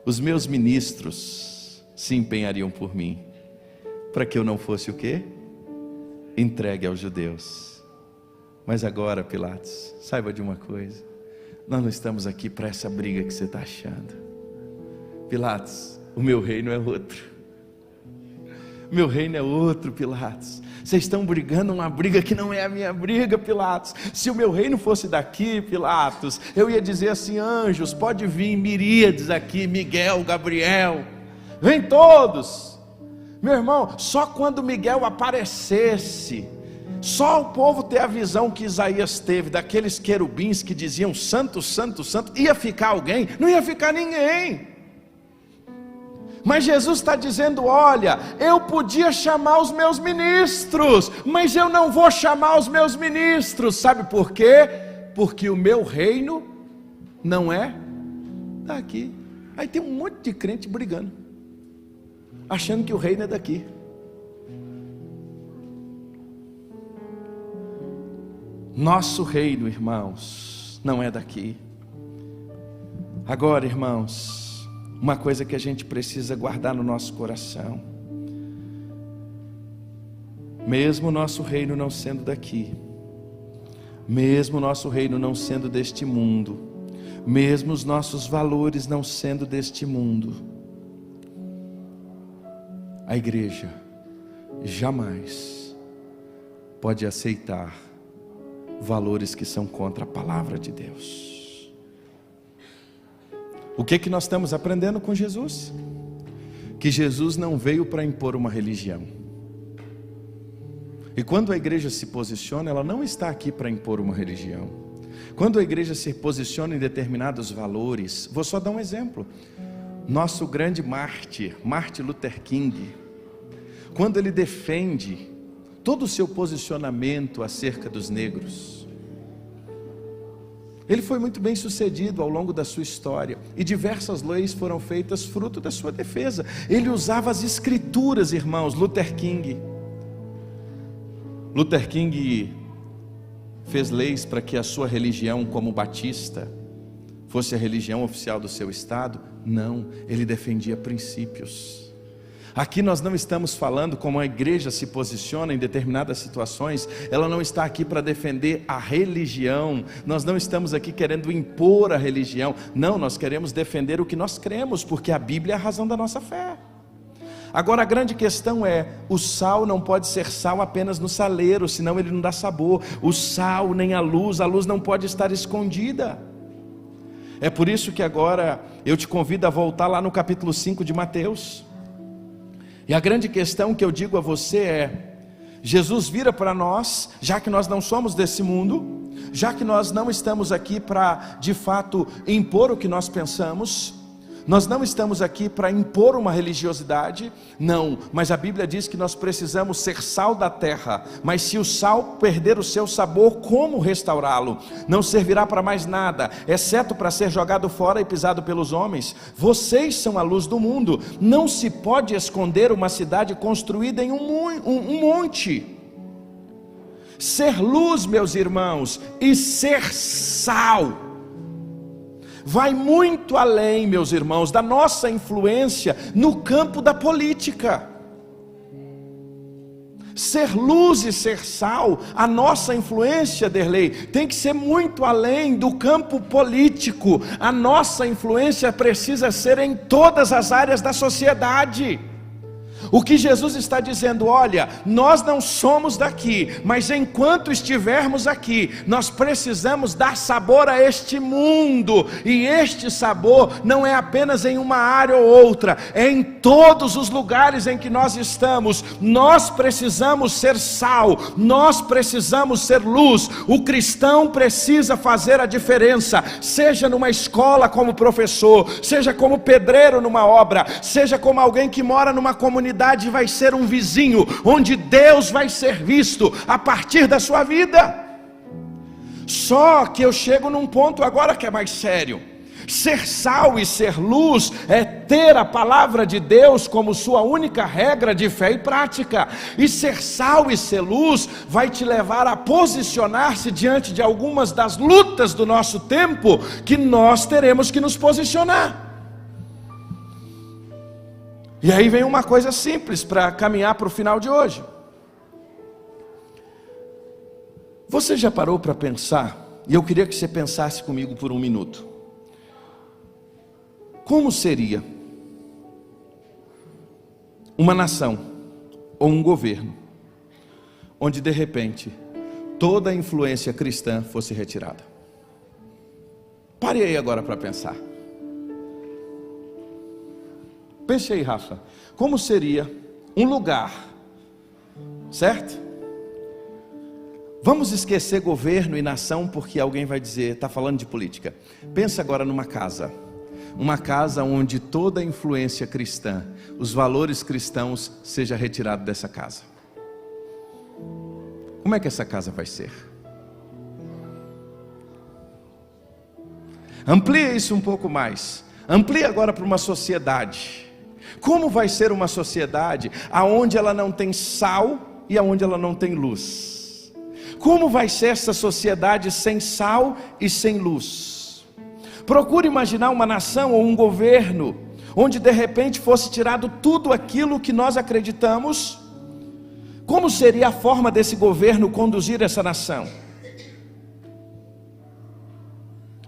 os meus ministros se empenhariam por mim, para que eu não fosse o quê? Entregue aos judeus. Mas agora, Pilatos, saiba de uma coisa, nós não estamos aqui para essa briga que você está achando. Pilatos, o meu reino é outro. O meu reino é outro, Pilatos. Vocês estão brigando uma briga que não é a minha briga, Pilatos. Se o meu reino fosse daqui, Pilatos, eu ia dizer assim: anjos, pode vir, miríades aqui, Miguel, Gabriel, vem todos. Meu irmão, só quando Miguel aparecesse, só o povo ter a visão que Isaías teve, daqueles querubins que diziam santo, santo, santo, ia ficar alguém? Não ia ficar ninguém. Mas Jesus está dizendo: olha, eu podia chamar os meus ministros, mas eu não vou chamar os meus ministros. Sabe por quê? Porque o meu reino não é daqui. Aí tem um monte de crente brigando, achando que o reino é daqui. Nosso reino, irmãos, não é daqui. Agora, irmãos, uma coisa que a gente precisa guardar no nosso coração: mesmo o nosso reino não sendo daqui, mesmo o nosso reino não sendo deste mundo, mesmo os nossos valores não sendo deste mundo, a igreja jamais pode aceitar valores que são contra a palavra de Deus. O que nós estamos aprendendo com Jesus? Que Jesus não veio para impor uma religião. E quando a igreja se posiciona, ela não está aqui para impor uma religião. Quando a igreja se posiciona em determinados valores, vou só dar um exemplo. Nosso grande mártir, Martin Luther King, quando ele defende todo o seu posicionamento acerca dos negros, ele foi muito bem sucedido ao longo da sua história, e diversas leis foram feitas fruto da sua defesa. Ele usava as escrituras, irmãos. Luther King fez leis para que a sua religião, como batista, fosse a religião oficial do seu estado? Não, ele defendia princípios. Aqui nós não estamos falando como a igreja se posiciona em determinadas situações. Ela não está aqui para defender a religião. Nós não estamos aqui querendo impor a religião. Não, nós queremos defender o que nós cremos, porque a Bíblia é a razão da nossa fé. Agora a grande questão é: o sal não pode ser sal apenas no saleiro, senão ele não dá sabor. O sal nem a luz não pode estar escondida. É por isso que agora eu te convido a voltar lá no capítulo 5 de Mateus. E a grande questão que eu digo a você é: Jesus vira para nós, já que nós não somos desse mundo, já que nós não estamos aqui para de fato impor o que nós pensamos, nós não estamos aqui para impor uma religiosidade, não, mas a Bíblia diz que nós precisamos ser sal da terra. Mas se o sal perder o seu sabor, como restaurá-lo? Não servirá para mais nada, exceto para ser jogado fora e pisado pelos homens. Vocês são a luz do mundo. Não se pode esconder uma cidade construída em um monte. Ser luz, meus irmãos, e ser sal vai muito além, meus irmãos, da nossa influência no campo da política. Ser luz e ser sal, a nossa influência, Derlei, tem que ser muito além do campo político. A nossa influência precisa ser em todas as áreas da sociedade. O que Jesus está dizendo, olha, nós não somos daqui, mas enquanto estivermos aqui, nós precisamos dar sabor a este mundo, e este sabor não é apenas em uma área ou outra, é em todos os lugares em que nós estamos. Nós precisamos ser sal, nós precisamos ser luz. O cristão precisa fazer a diferença, seja numa escola como professor, seja como pedreiro numa obra, seja como alguém que mora numa comunidade, vai ser um vizinho, onde Deus vai ser visto a partir da sua vida. Só que eu chego num ponto agora que é mais sério. Ser sal e ser luz é ter a palavra de Deus como sua única regra de fé e prática. E ser sal e ser luz vai te levar a posicionar-se diante de algumas das lutas do nosso tempo, que nós teremos que nos posicionar. E aí vem uma coisa simples para caminhar para o final de hoje. Você já parou para pensar, e eu queria que você pensasse comigo por um minuto, como seria uma nação ou um governo onde de repente toda a influência cristã fosse retirada? Pare aí agora para pensar. Pense aí, Rafa, como seria um lugar, certo? Vamos esquecer governo e nação, porque alguém vai dizer, está falando de política. Pensa agora numa casa, uma casa onde toda a influência cristã, os valores cristãos, seja retirado dessa casa. Como é que essa casa vai ser? Amplie isso um pouco mais, amplie agora para uma sociedade. Como vai ser uma sociedade aonde ela não tem sal e aonde ela não tem luz? Como vai ser essa sociedade sem sal e sem luz? Procure imaginar uma nação ou um governo onde de repente fosse tirado tudo aquilo que nós acreditamos. Como seria a forma desse governo conduzir essa nação?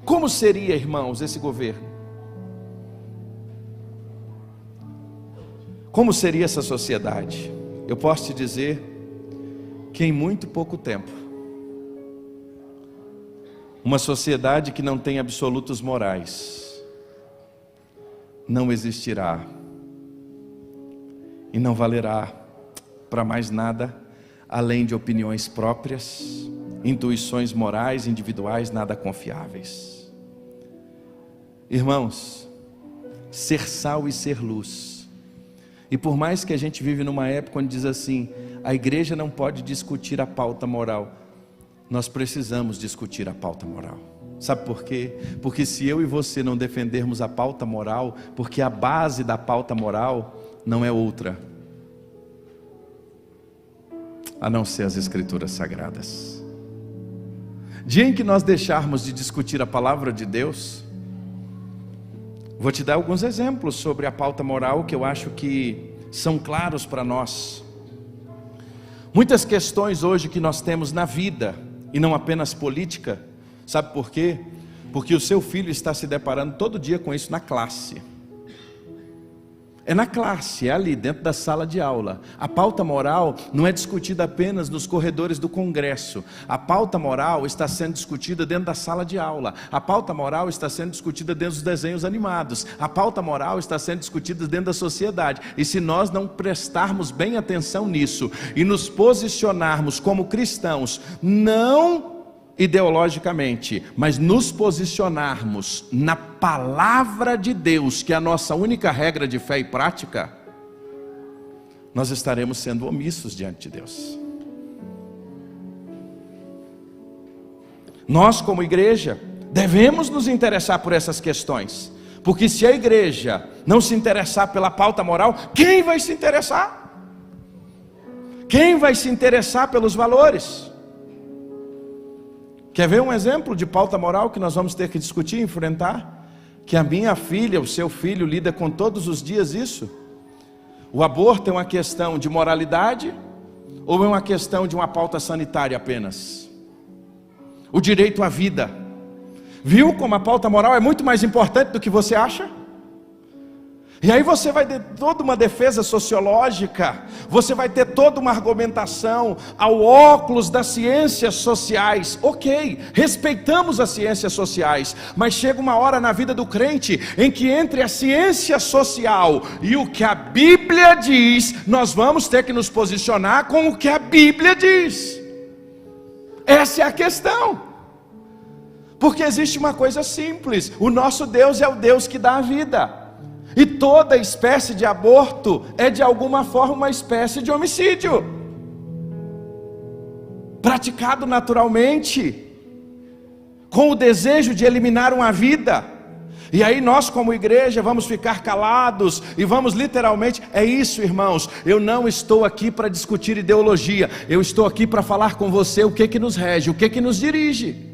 Como seria, irmãos, esse governo? Como seria essa sociedade? Eu posso te dizer que em muito pouco tempo, uma sociedade que não tem absolutos morais não existirá e não valerá para mais nada além de opiniões próprias, intuições morais individuais nada confiáveis. Irmãos, ser sal e ser luz. E por mais que a gente vive numa época onde diz assim, a igreja não pode discutir a pauta moral, nós precisamos discutir a pauta moral. Sabe por quê? Porque se eu e você não defendermos a pauta moral, porque a base da pauta moral não é outra, a não ser as Escrituras Sagradas. Dia em que nós deixarmos de discutir a palavra de Deus, vou te dar alguns exemplos sobre a pauta moral que eu acho que são claros para nós. Muitas questões hoje que nós temos na vida, e não apenas política, sabe por quê? Porque o seu filho está se deparando todo dia com isso na classe. É na classe, é ali dentro da sala de aula. A pauta moral não é discutida apenas nos corredores do Congresso. A pauta moral está sendo discutida dentro da sala de aula. A pauta moral está sendo discutida dentro dos desenhos animados. A pauta moral está sendo discutida dentro da sociedade. E se nós não prestarmos bem atenção nisso e nos posicionarmos como cristãos, não ideologicamente, mas nos posicionarmos na palavra de Deus, que é a nossa única regra de fé e prática, nós estaremos sendo omissos diante de Deus. Nós como igreja devemos nos interessar por essas questões, porque se a igreja não se interessar pela pauta moral, quem vai se interessar? Quem vai se interessar pelos valores? Quer ver um exemplo de pauta moral que nós vamos ter que discutir e enfrentar? Que a minha filha, o seu filho lida com todos os dias isso. O aborto é uma questão de moralidade, Ou é uma questão de uma pauta sanitária apenas? O direito à vida. Viu como a pauta moral é muito mais importante do que você acha? E aí você vai ter toda uma defesa sociológica, você vai ter toda uma argumentação ao óculos das ciências sociais. Ok, respeitamos as ciências sociais, mas chega uma hora na vida do crente em que entre a ciência social e o que a Bíblia diz, nós vamos ter que nos posicionar com o que a Bíblia diz. Essa é a questão. Porque existe uma coisa simples: o nosso Deus é o Deus que dá a vida. E toda espécie de aborto é de alguma forma uma espécie de homicídio, praticado naturalmente, com o desejo de eliminar uma vida. E aí nós como igreja vamos ficar calados e vamos literalmente, é isso, irmãos, eu não estou aqui para discutir ideologia, eu estou aqui para falar com você o que nos rege, o que nos dirige.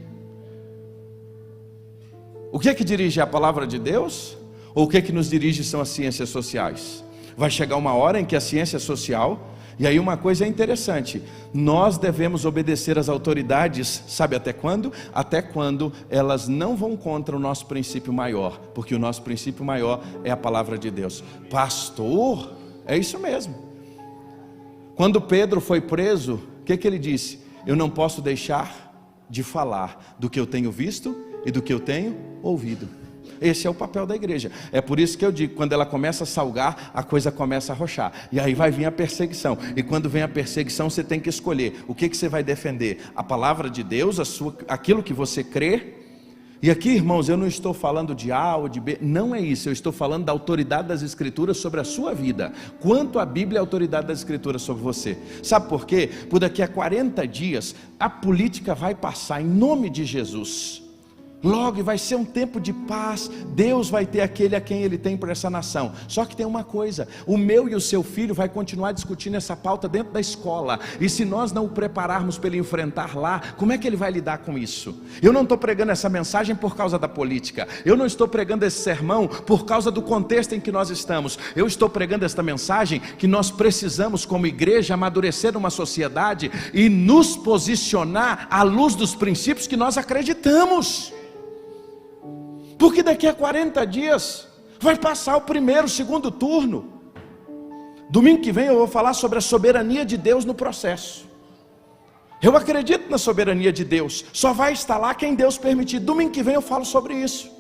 O que dirige a palavra de Deus? Ou o que nos dirige são as ciências sociais? Vai chegar uma hora em que a ciência social, e aí uma coisa é interessante, nós devemos obedecer às autoridades, sabe até quando? Até quando elas não vão contra o nosso princípio maior, porque o nosso princípio maior é a palavra de Deus. Pastor, é isso mesmo. Quando Pedro foi preso, o que ele disse? Eu não posso deixar de falar do que eu tenho visto e do que eu tenho ouvido. Esse é o papel da igreja. É por isso que eu digo, quando ela começa a salgar, a coisa começa a arrochar. E aí vai vir a perseguição. E quando vem a perseguição, você tem que escolher. O que você vai defender? A palavra de Deus, aquilo que você crê? E aqui, irmãos, eu não estou falando de A ou de B. Não é isso. Eu estou falando da autoridade das Escrituras sobre a sua vida. Quanto a Bíblia é a autoridade das Escrituras sobre você. Sabe por quê? Por daqui a 40 dias, a política vai passar em nome de Jesus. Logo vai ser um tempo de paz. Deus vai ter aquele a quem Ele tem para essa nação. Só que tem uma coisa: o meu e o seu filho vai continuar discutindo essa pauta dentro da escola. E se nós não o prepararmos para ele enfrentar lá, como é que ele vai lidar com isso? Eu não estou pregando essa mensagem por causa da política. Eu não estou pregando esse sermão por causa do contexto em que nós estamos. Eu estou pregando esta mensagem que nós precisamos como igreja amadurecer uma sociedade e nos posicionar à luz dos princípios que nós acreditamos. Porque daqui a 40 dias vai passar o primeiro, o segundo turno. Domingo que vem eu vou falar sobre a soberania de Deus no processo. Eu acredito na soberania de Deus. Só vai estar lá quem Deus permitir. Domingo que vem eu falo sobre isso.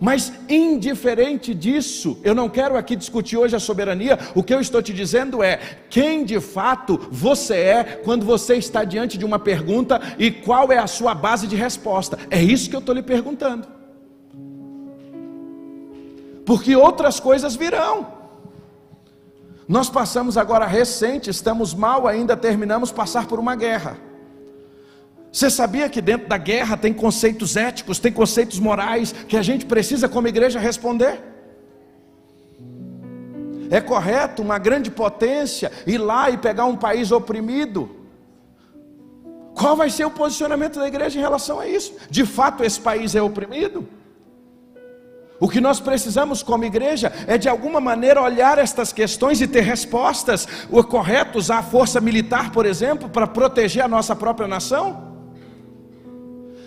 Mas indiferente disso, eu não quero aqui discutir hoje a soberania. O que eu estou te dizendo é quem de fato você é quando você está diante de uma pergunta e qual é a sua base de resposta. É isso que eu estou lhe perguntando. Porque outras coisas virão. Nós passamos agora recente, estamos mal ainda, terminamos passar por uma guerra. Você sabia que dentro da guerra tem conceitos éticos, tem conceitos morais que a gente precisa como igreja responder? É correto uma grande potência ir lá e pegar um país oprimido? Qual vai ser o posicionamento da igreja em relação a isso? De fato esse país é oprimido? O que nós precisamos como igreja é de alguma maneira olhar estas questões e ter respostas. O correto usar a força militar, por exemplo, para proteger a nossa própria nação?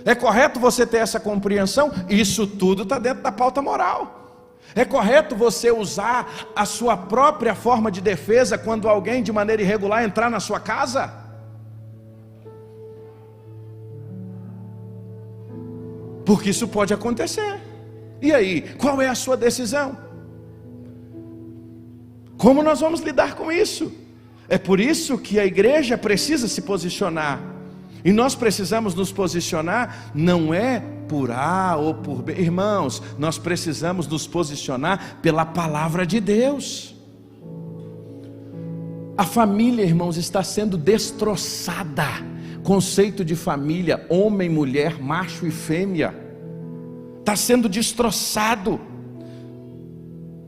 É correto você ter essa compreensão? Isso tudo está dentro da pauta moral. É correto você usar a sua própria forma de defesa quando alguém de maneira irregular entrar na sua casa? Porque isso pode acontecer. E aí, qual é a sua decisão? Como nós vamos lidar com isso? É por isso que a igreja precisa se posicionar. E nós precisamos nos posicionar, não é por A ou por B. Irmãos, nós precisamos nos posicionar pela palavra de Deus. A família, irmãos, está sendo destroçada. Conceito de família, homem, mulher, macho e fêmea. Está sendo destroçado.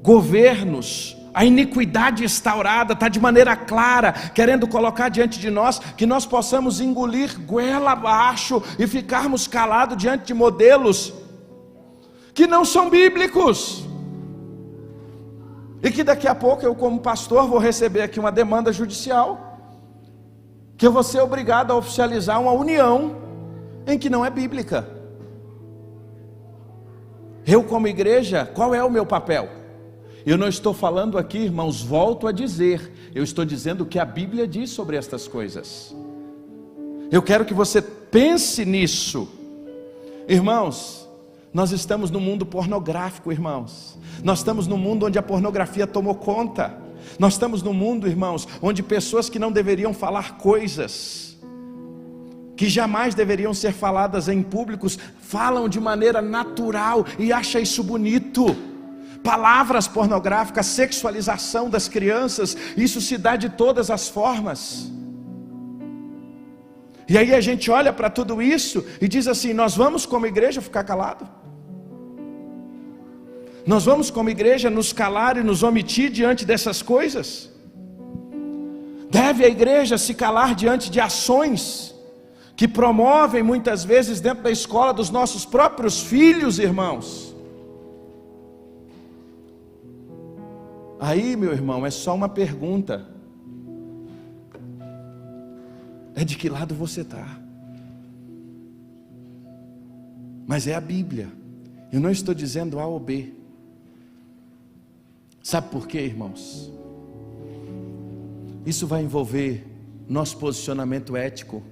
Governos, a iniquidade instaurada está de maneira clara, querendo colocar diante de nós que nós possamos engolir goela abaixo e ficarmos calados diante de modelos que não são bíblicos. E que daqui a pouco eu como pastor vou receber aqui uma demanda judicial. que eu vou ser obrigado a oficializar uma união em que não é bíblica. Eu, como igreja, qual é o meu papel? Eu não estou falando aqui, irmãos, volto a dizer, eu estou dizendo o que a Bíblia diz sobre estas coisas. Eu quero que você pense nisso. Irmãos, nós estamos no mundo pornográfico, irmãos. Nós estamos no mundo onde a pornografia tomou conta. Nós estamos no mundo, irmãos, onde pessoas que não deveriam falar coisas que jamais deveriam ser faladas em públicos, falam de maneira natural e acham isso bonito. Palavras pornográficas, sexualização das crianças, isso se dá de todas as formas. E aí a gente olha para tudo isso e diz assim: nós vamos como igreja ficar calado? Nós vamos como igreja nos calar e nos omitir diante dessas coisas? Deve a igreja se calar diante de ações que promovem muitas vezes dentro da escola dos nossos próprios filhos, irmãos? Aí, meu irmão, é só uma pergunta: é de que lado você está? Mas é a Bíblia. Eu não estou dizendo A ou B. Sabe por quê, irmãos? Isso vai envolver nosso posicionamento ético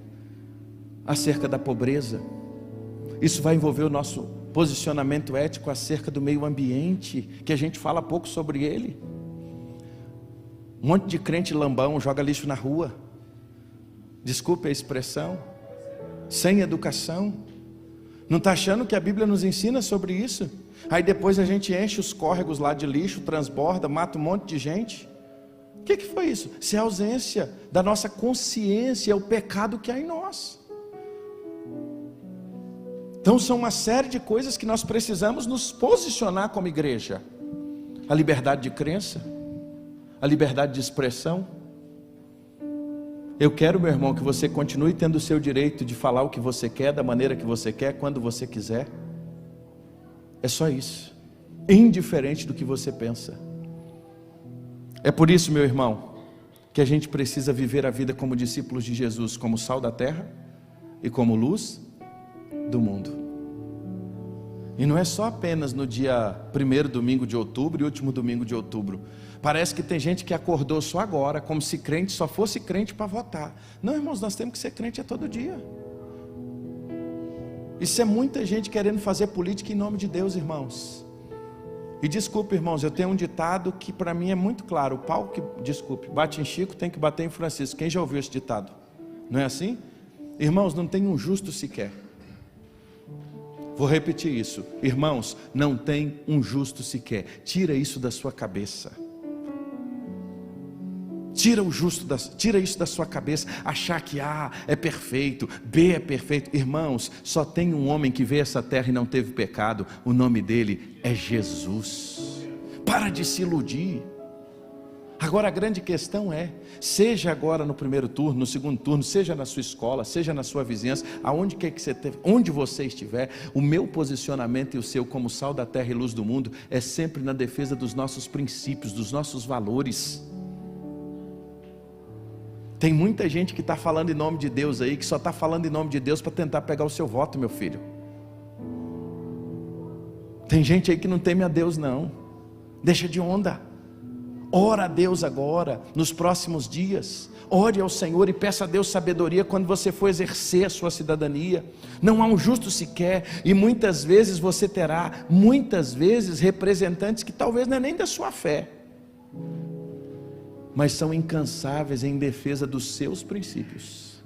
acerca da pobreza. Isso vai envolver o nosso posicionamento ético acerca do meio ambiente, que a gente fala pouco sobre ele. Um monte de crente lambão joga lixo na rua, desculpe a expressão, sem educação. Não está achando que a Bíblia nos ensina sobre isso? Aí depois a gente enche os córregos lá de lixo, transborda, mata um monte de gente. O que foi isso? Isso é a ausência da nossa consciência, é o pecado que há em nós. Então são uma série de coisas que nós precisamos nos posicionar como igreja. A liberdade de crença, a liberdade de expressão. Eu quero, meu irmão, que você continue tendo o seu direito de falar o que você quer, da maneira que você quer, quando você quiser. É só isso, indiferente do que você pensa. É por isso, meu irmão, que a gente precisa viver a vida como discípulos de Jesus, como sal da terra e como luz do mundo. E não é só apenas no dia 1º domingo de outubro e último domingo de outubro. Parece que tem gente que acordou só agora, como se crente só fosse crente para votar. Não, irmãos, nós temos que ser crente todo dia. Isso é muita gente querendo fazer política em nome de Deus, irmãos. E desculpe, irmãos, eu tenho um ditado que para mim é muito claro: o pau que, desculpe, bate em Chico tem que bater em Francisco. Quem já ouviu esse ditado? Não é assim? Irmãos, não tem um justo sequer. Vou repetir isso: irmãos, não tem um justo sequer. Tira isso da sua cabeça. Tira isso da sua cabeça, achar que A é perfeito, B é perfeito. Irmãos, só tem um homem que veio a essa terra e não teve pecado. O nome dele é Jesus. Para de se iludir. Agora a grande questão é, seja agora no primeiro turno, no segundo turno, seja na sua escola, seja na sua vizinhança, onde você estiver, o meu posicionamento e o seu como sal da terra e luz do mundo é sempre na defesa dos nossos princípios, dos nossos valores. Tem muita gente que está falando em nome de Deus aí, que só está falando em nome de Deus para tentar pegar o seu voto, meu filho. Tem gente aí que não teme a Deus não. Deixa de onda. Ora a Deus agora, nos próximos dias. Ore ao Senhor e peça a Deus sabedoria quando você for exercer a sua cidadania. Não há um justo sequer, e muitas vezes você terá, representantes que talvez não é nem da sua fé, mas são incansáveis em defesa dos seus princípios.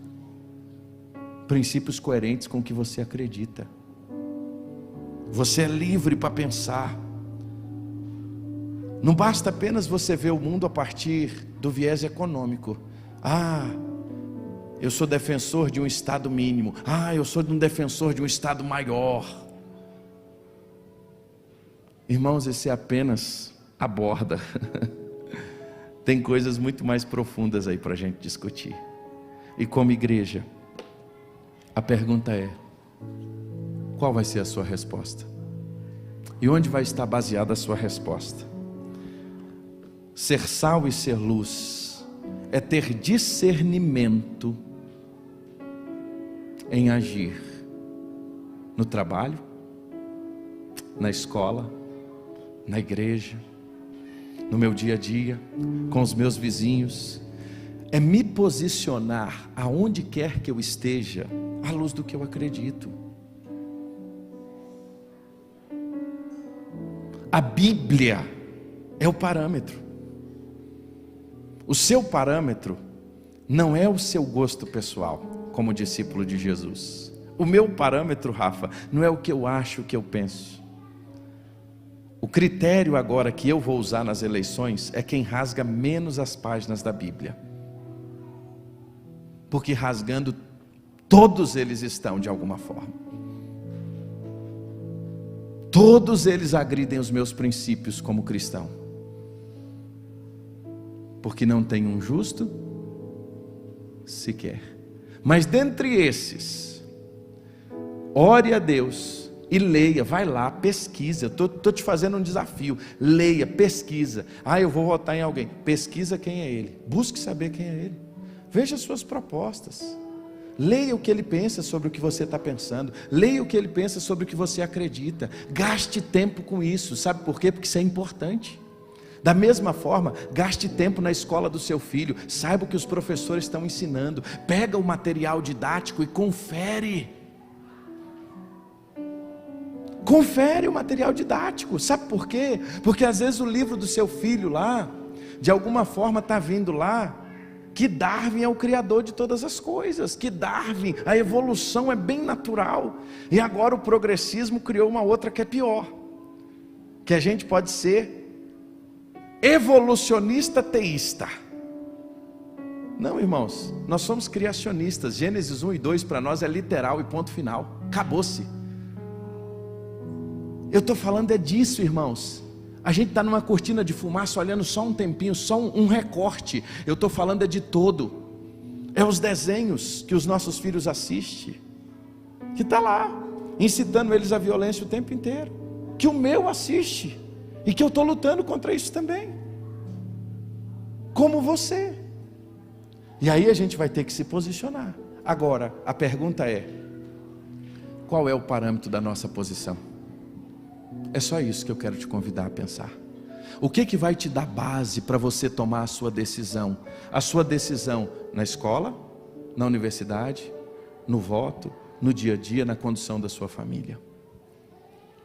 Princípios coerentes com o que você acredita. Você é livre para pensar. Não basta apenas você ver o mundo a partir do viés econômico. Eu sou defensor de um Estado mínimo. Eu sou um defensor de um Estado maior. Irmãos, esse é apenas a borda. Tem coisas muito mais profundas aí para a gente discutir. E como igreja, a pergunta é: qual vai ser a sua resposta? E onde vai estar baseada a sua resposta? Ser sal e ser luz é ter discernimento em agir no trabalho, na escola, na igreja, no meu dia a dia, com os meus vizinhos, é me posicionar aonde quer que eu esteja, à luz do que eu acredito. A Bíblia é o parâmetro. O seu parâmetro não é o seu gosto pessoal, como discípulo de Jesus. O meu parâmetro, Rafa, não é o que eu acho, o que eu penso. O critério agora que eu vou usar nas eleições é quem rasga menos as páginas da Bíblia. Porque rasgando, todos eles estão de alguma forma. Todos eles agridem os meus princípios como cristão. Porque não tem um justo sequer. Mas dentre esses, ore a Deus e leia, vai lá, pesquisa. Eu estou te fazendo um desafio. Leia, pesquisa. Eu vou votar em alguém. Pesquisa quem é ele. Busque saber quem é ele. Veja as suas propostas. Leia o que ele pensa sobre o que você está pensando. Leia o que ele pensa sobre o que você acredita. Gaste tempo com isso. Sabe por quê? Porque isso é importante. Da mesma forma, gaste tempo na escola do seu filho. Saiba o que os professores estão ensinando. Pega o material didático e confere. Confere o material didático. Sabe por quê? Porque às vezes o livro do seu filho lá, de alguma forma está vindo lá, que Darwin é o criador de todas as coisas, que Darwin, a evolução é bem natural, e agora o progressismo criou uma outra que é pior, que a gente pode ser evolucionista teísta. Não, irmãos, nós somos criacionistas. Gênesis 1 e 2 para nós é literal e ponto final, acabou-se. Eu estou falando é disso, irmãos. A gente está numa cortina de fumaça olhando só um tempinho, só um recorte. Eu estou falando é de todo. É os desenhos que os nossos filhos assistem, que está lá, incitando eles à violência o tempo inteiro, que o meu assiste, e que eu estou lutando contra isso também, como você. E aí a gente vai ter que se posicionar. Agora, a pergunta é: qual é o parâmetro da nossa posição? É só isso que eu quero te convidar a pensar. O que vai te dar base para você tomar a sua decisão? A sua decisão na escola, na universidade, no voto, no dia a dia, na condução da sua família.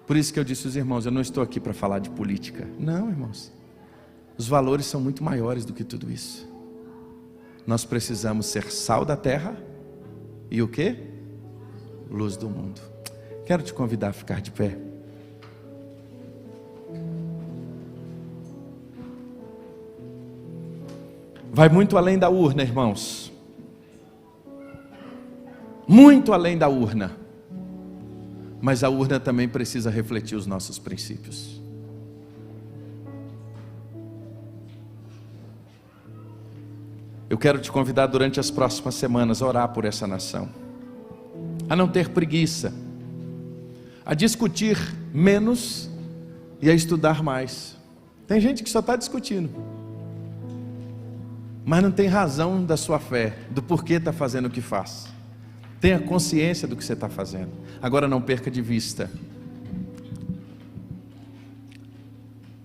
Por isso que eu disse aos irmãos, eu não estou aqui para falar de política. Não, irmãos. Os valores são muito maiores do que tudo isso. Nós precisamos ser sal da terra e o quê? Luz do mundo. Quero te convidar a ficar de pé. Vai muito além da urna, irmãos. Muito além da urna. Mas a urna também precisa refletir os nossos princípios. Eu quero te convidar durante as próximas semanas a orar por essa nação, a não ter preguiça, a discutir menos e a estudar mais. Tem gente que só está discutindo, mas não tem razão da sua fé, do porquê está fazendo o que faz. Tenha consciência do que você está fazendo. Agora não perca de vista,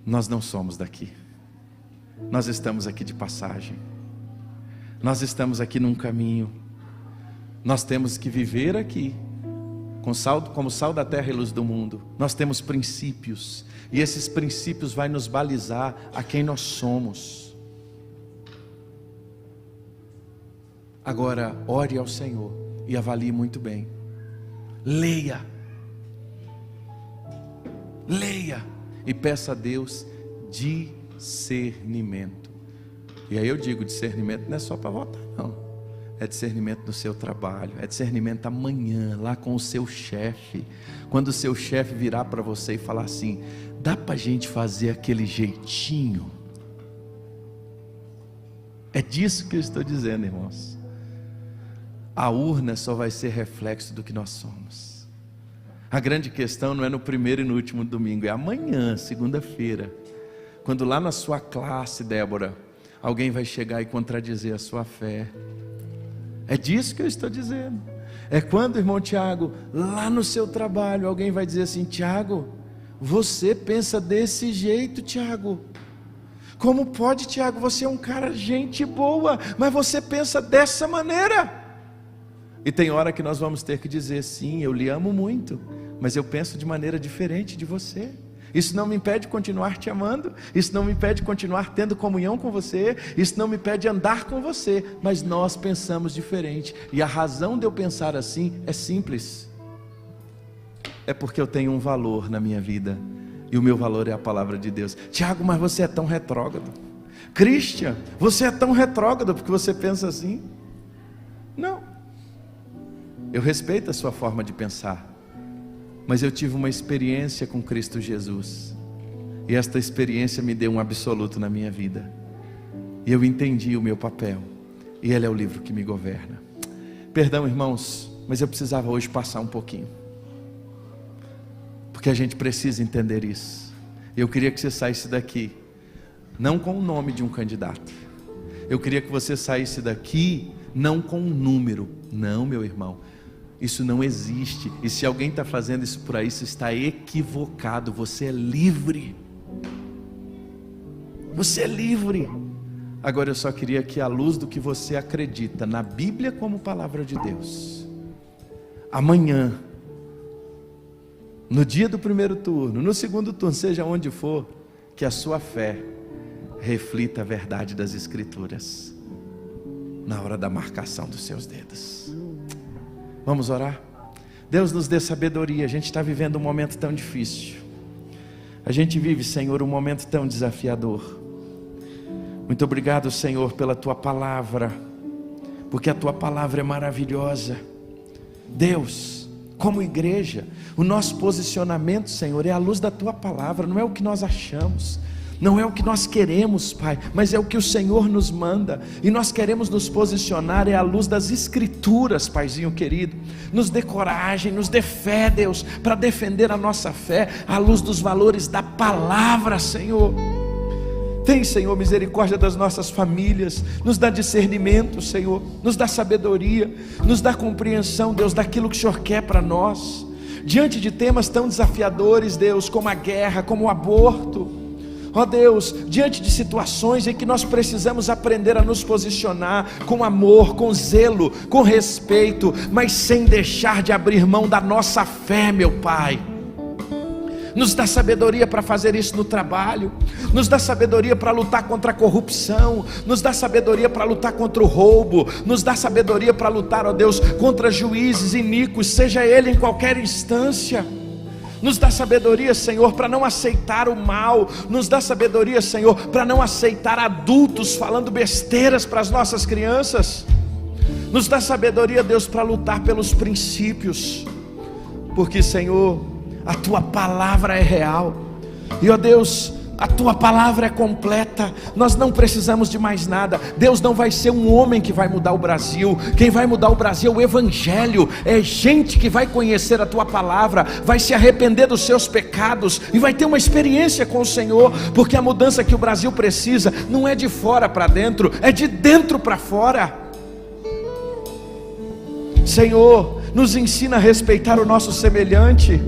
nós não somos daqui. Nós estamos aqui de passagem. Nós estamos aqui num caminho. Nós temos que viver aqui como sal da terra e luz do mundo. Nós temos princípios, e esses princípios vai nos balizar a quem nós somos. Agora, ore ao Senhor e avalie muito bem. Leia e peça a Deus discernimento. E aí eu digo, discernimento não é só para votar, não. É discernimento no seu trabalho, é discernimento amanhã, lá com o seu chefe. Quando o seu chefe virar para você e falar assim: dá para a gente fazer aquele jeitinho? É disso que eu estou dizendo, irmãos. A urna só vai ser reflexo do que nós somos. A grande questão não é no primeiro e no último domingo, é amanhã, segunda-feira, quando lá na sua classe, Débora, alguém vai chegar e contradizer a sua fé. É disso que eu estou dizendo. É quando, irmão Tiago, lá no seu trabalho, alguém vai dizer assim: Tiago, você pensa desse jeito, Tiago. Como pode, Tiago? Você é um cara gente boa, mas você pensa dessa maneira. E tem hora que nós vamos ter que dizer: sim, eu lhe amo muito, mas eu penso de maneira diferente de você. Isso não me impede de continuar te amando, isso não me impede de continuar tendo comunhão com você, isso não me impede de andar com você, mas nós pensamos diferente. E a razão de eu pensar assim é simples: é porque eu tenho um valor na minha vida, e o meu valor é a palavra de Deus. Tiago, mas você é tão retrógrado. Christian, você é tão retrógrado porque você pensa assim. Não, eu respeito a sua forma de pensar, mas eu tive uma experiência com Cristo Jesus, e esta experiência me deu um absoluto na minha vida, e eu entendi o meu papel, e Ele é o livro que me governa. Perdão, irmãos, mas eu precisava hoje passar um pouquinho, porque a gente precisa entender isso. Eu queria que você saísse daqui, não com o nome de um candidato, eu queria que você saísse daqui não com um número. Não, meu irmão, isso não existe, e se alguém está fazendo isso por aí, isso está equivocado. Você é livre, você é livre. Agora eu só queria que, à luz do que você acredita na Bíblia como palavra de Deus, amanhã, no dia do primeiro turno, no segundo turno, seja onde for, que a sua fé reflita a verdade das Escrituras na hora da marcação dos seus dedos. Vamos orar? Deus nos dê sabedoria. A gente está vivendo um momento tão difícil, a gente vive, Senhor, um momento tão desafiador. Muito obrigado, Senhor, pela Tua palavra, porque a Tua palavra é maravilhosa. Deus, como igreja, o nosso posicionamento, Senhor, é à luz da Tua palavra. Não é o que nós achamos, não é o que nós queremos, Pai, mas é o que o Senhor nos manda, e nós queremos nos posicionar à luz das Escrituras, Paizinho querido. Nos dê coragem, nos dê fé, Deus, para defender a nossa fé à luz dos valores da palavra, Senhor. Tem, Senhor, misericórdia das nossas famílias, nos dá discernimento, Senhor, nos dá sabedoria, nos dá compreensão, Deus, daquilo que o Senhor quer para nós, diante de temas tão desafiadores, Deus, como a guerra, como o aborto. Ó Deus, diante de situações em que nós precisamos aprender a nos posicionar com amor, com zelo, com respeito, mas sem deixar de abrir mão da nossa fé, meu Pai. Nos dá sabedoria para fazer isso no trabalho, nos dá sabedoria para lutar contra a corrupção, nos dá sabedoria para lutar contra o roubo, nos dá sabedoria para lutar, ó Deus, contra juízes iníquos, seja ele em qualquer instância. Nos dá sabedoria, Senhor, para não aceitar o mal. Nos dá sabedoria, Senhor, para não aceitar adultos falando besteiras para as nossas crianças. Nos dá sabedoria, Deus, para lutar pelos princípios, porque, Senhor, a Tua palavra é real, e ó Deus, a Tua palavra é completa. Nós não precisamos de mais nada. Deus, não vai ser um homem que vai mudar o Brasil. Quem vai mudar o Brasil é o Evangelho. É gente que vai conhecer a Tua palavra, vai se arrepender dos seus pecados e vai ter uma experiência com o Senhor, porque a mudança que o Brasil precisa não é de fora para dentro, é de dentro para fora. Senhor, nos ensina a respeitar o nosso semelhante.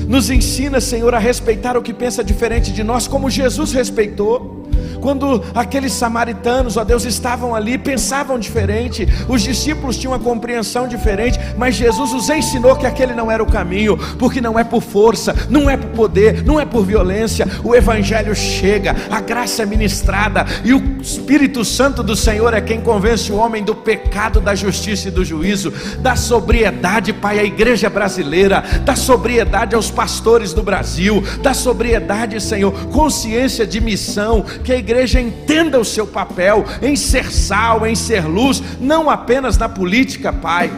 Nos ensina, Senhor, a respeitar o que pensa diferente de nós, como Jesus respeitou. Quando aqueles samaritanos, ó Deus, estavam ali, pensavam diferente, os discípulos tinham uma compreensão diferente, mas Jesus os ensinou que aquele não era o caminho, porque não é por força, não é por poder, não é por violência. O Evangelho chega, a graça é ministrada, e o Espírito Santo do Senhor é quem convence o homem do pecado, da justiça e do juízo. Dá sobriedade, Pai, à igreja brasileira, dá sobriedade aos pastores do Brasil, dá sobriedade, Senhor, consciência de missão, que a igreja entenda o seu papel em ser sal, em ser luz, não apenas na política, Pai.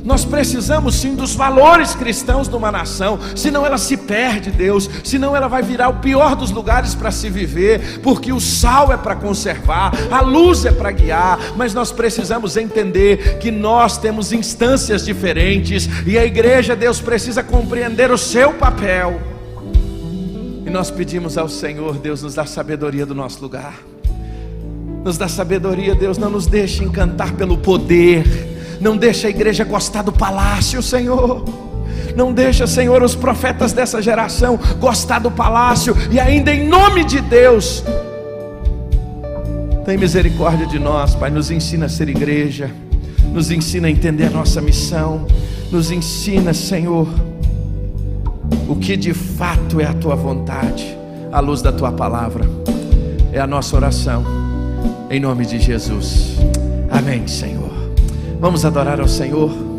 Nós precisamos sim dos valores cristãos de uma nação, senão ela se perde, Deus, senão ela vai virar o pior dos lugares para se viver, porque o sal é para conservar, a luz é para guiar, mas nós precisamos entender que nós temos instâncias diferentes, e a igreja, Deus, precisa compreender o seu papel. E nós pedimos ao Senhor, Deus, nos dá sabedoria do nosso lugar, nos dá sabedoria, Deus, não nos deixe encantar pelo poder, Não deixa a igreja gostar do palácio, Senhor. Não deixa, Senhor, os profetas dessa geração gostar do palácio. E ainda em nome de Deus, tem misericórdia de nós, Pai. Nos ensina a ser igreja, nos ensina a entender a nossa missão, nos ensina, Senhor, o que de fato é a Tua vontade, à luz da Tua palavra. É a nossa oração, em nome de Jesus. Amém, Senhor. Vamos adorar ao Senhor.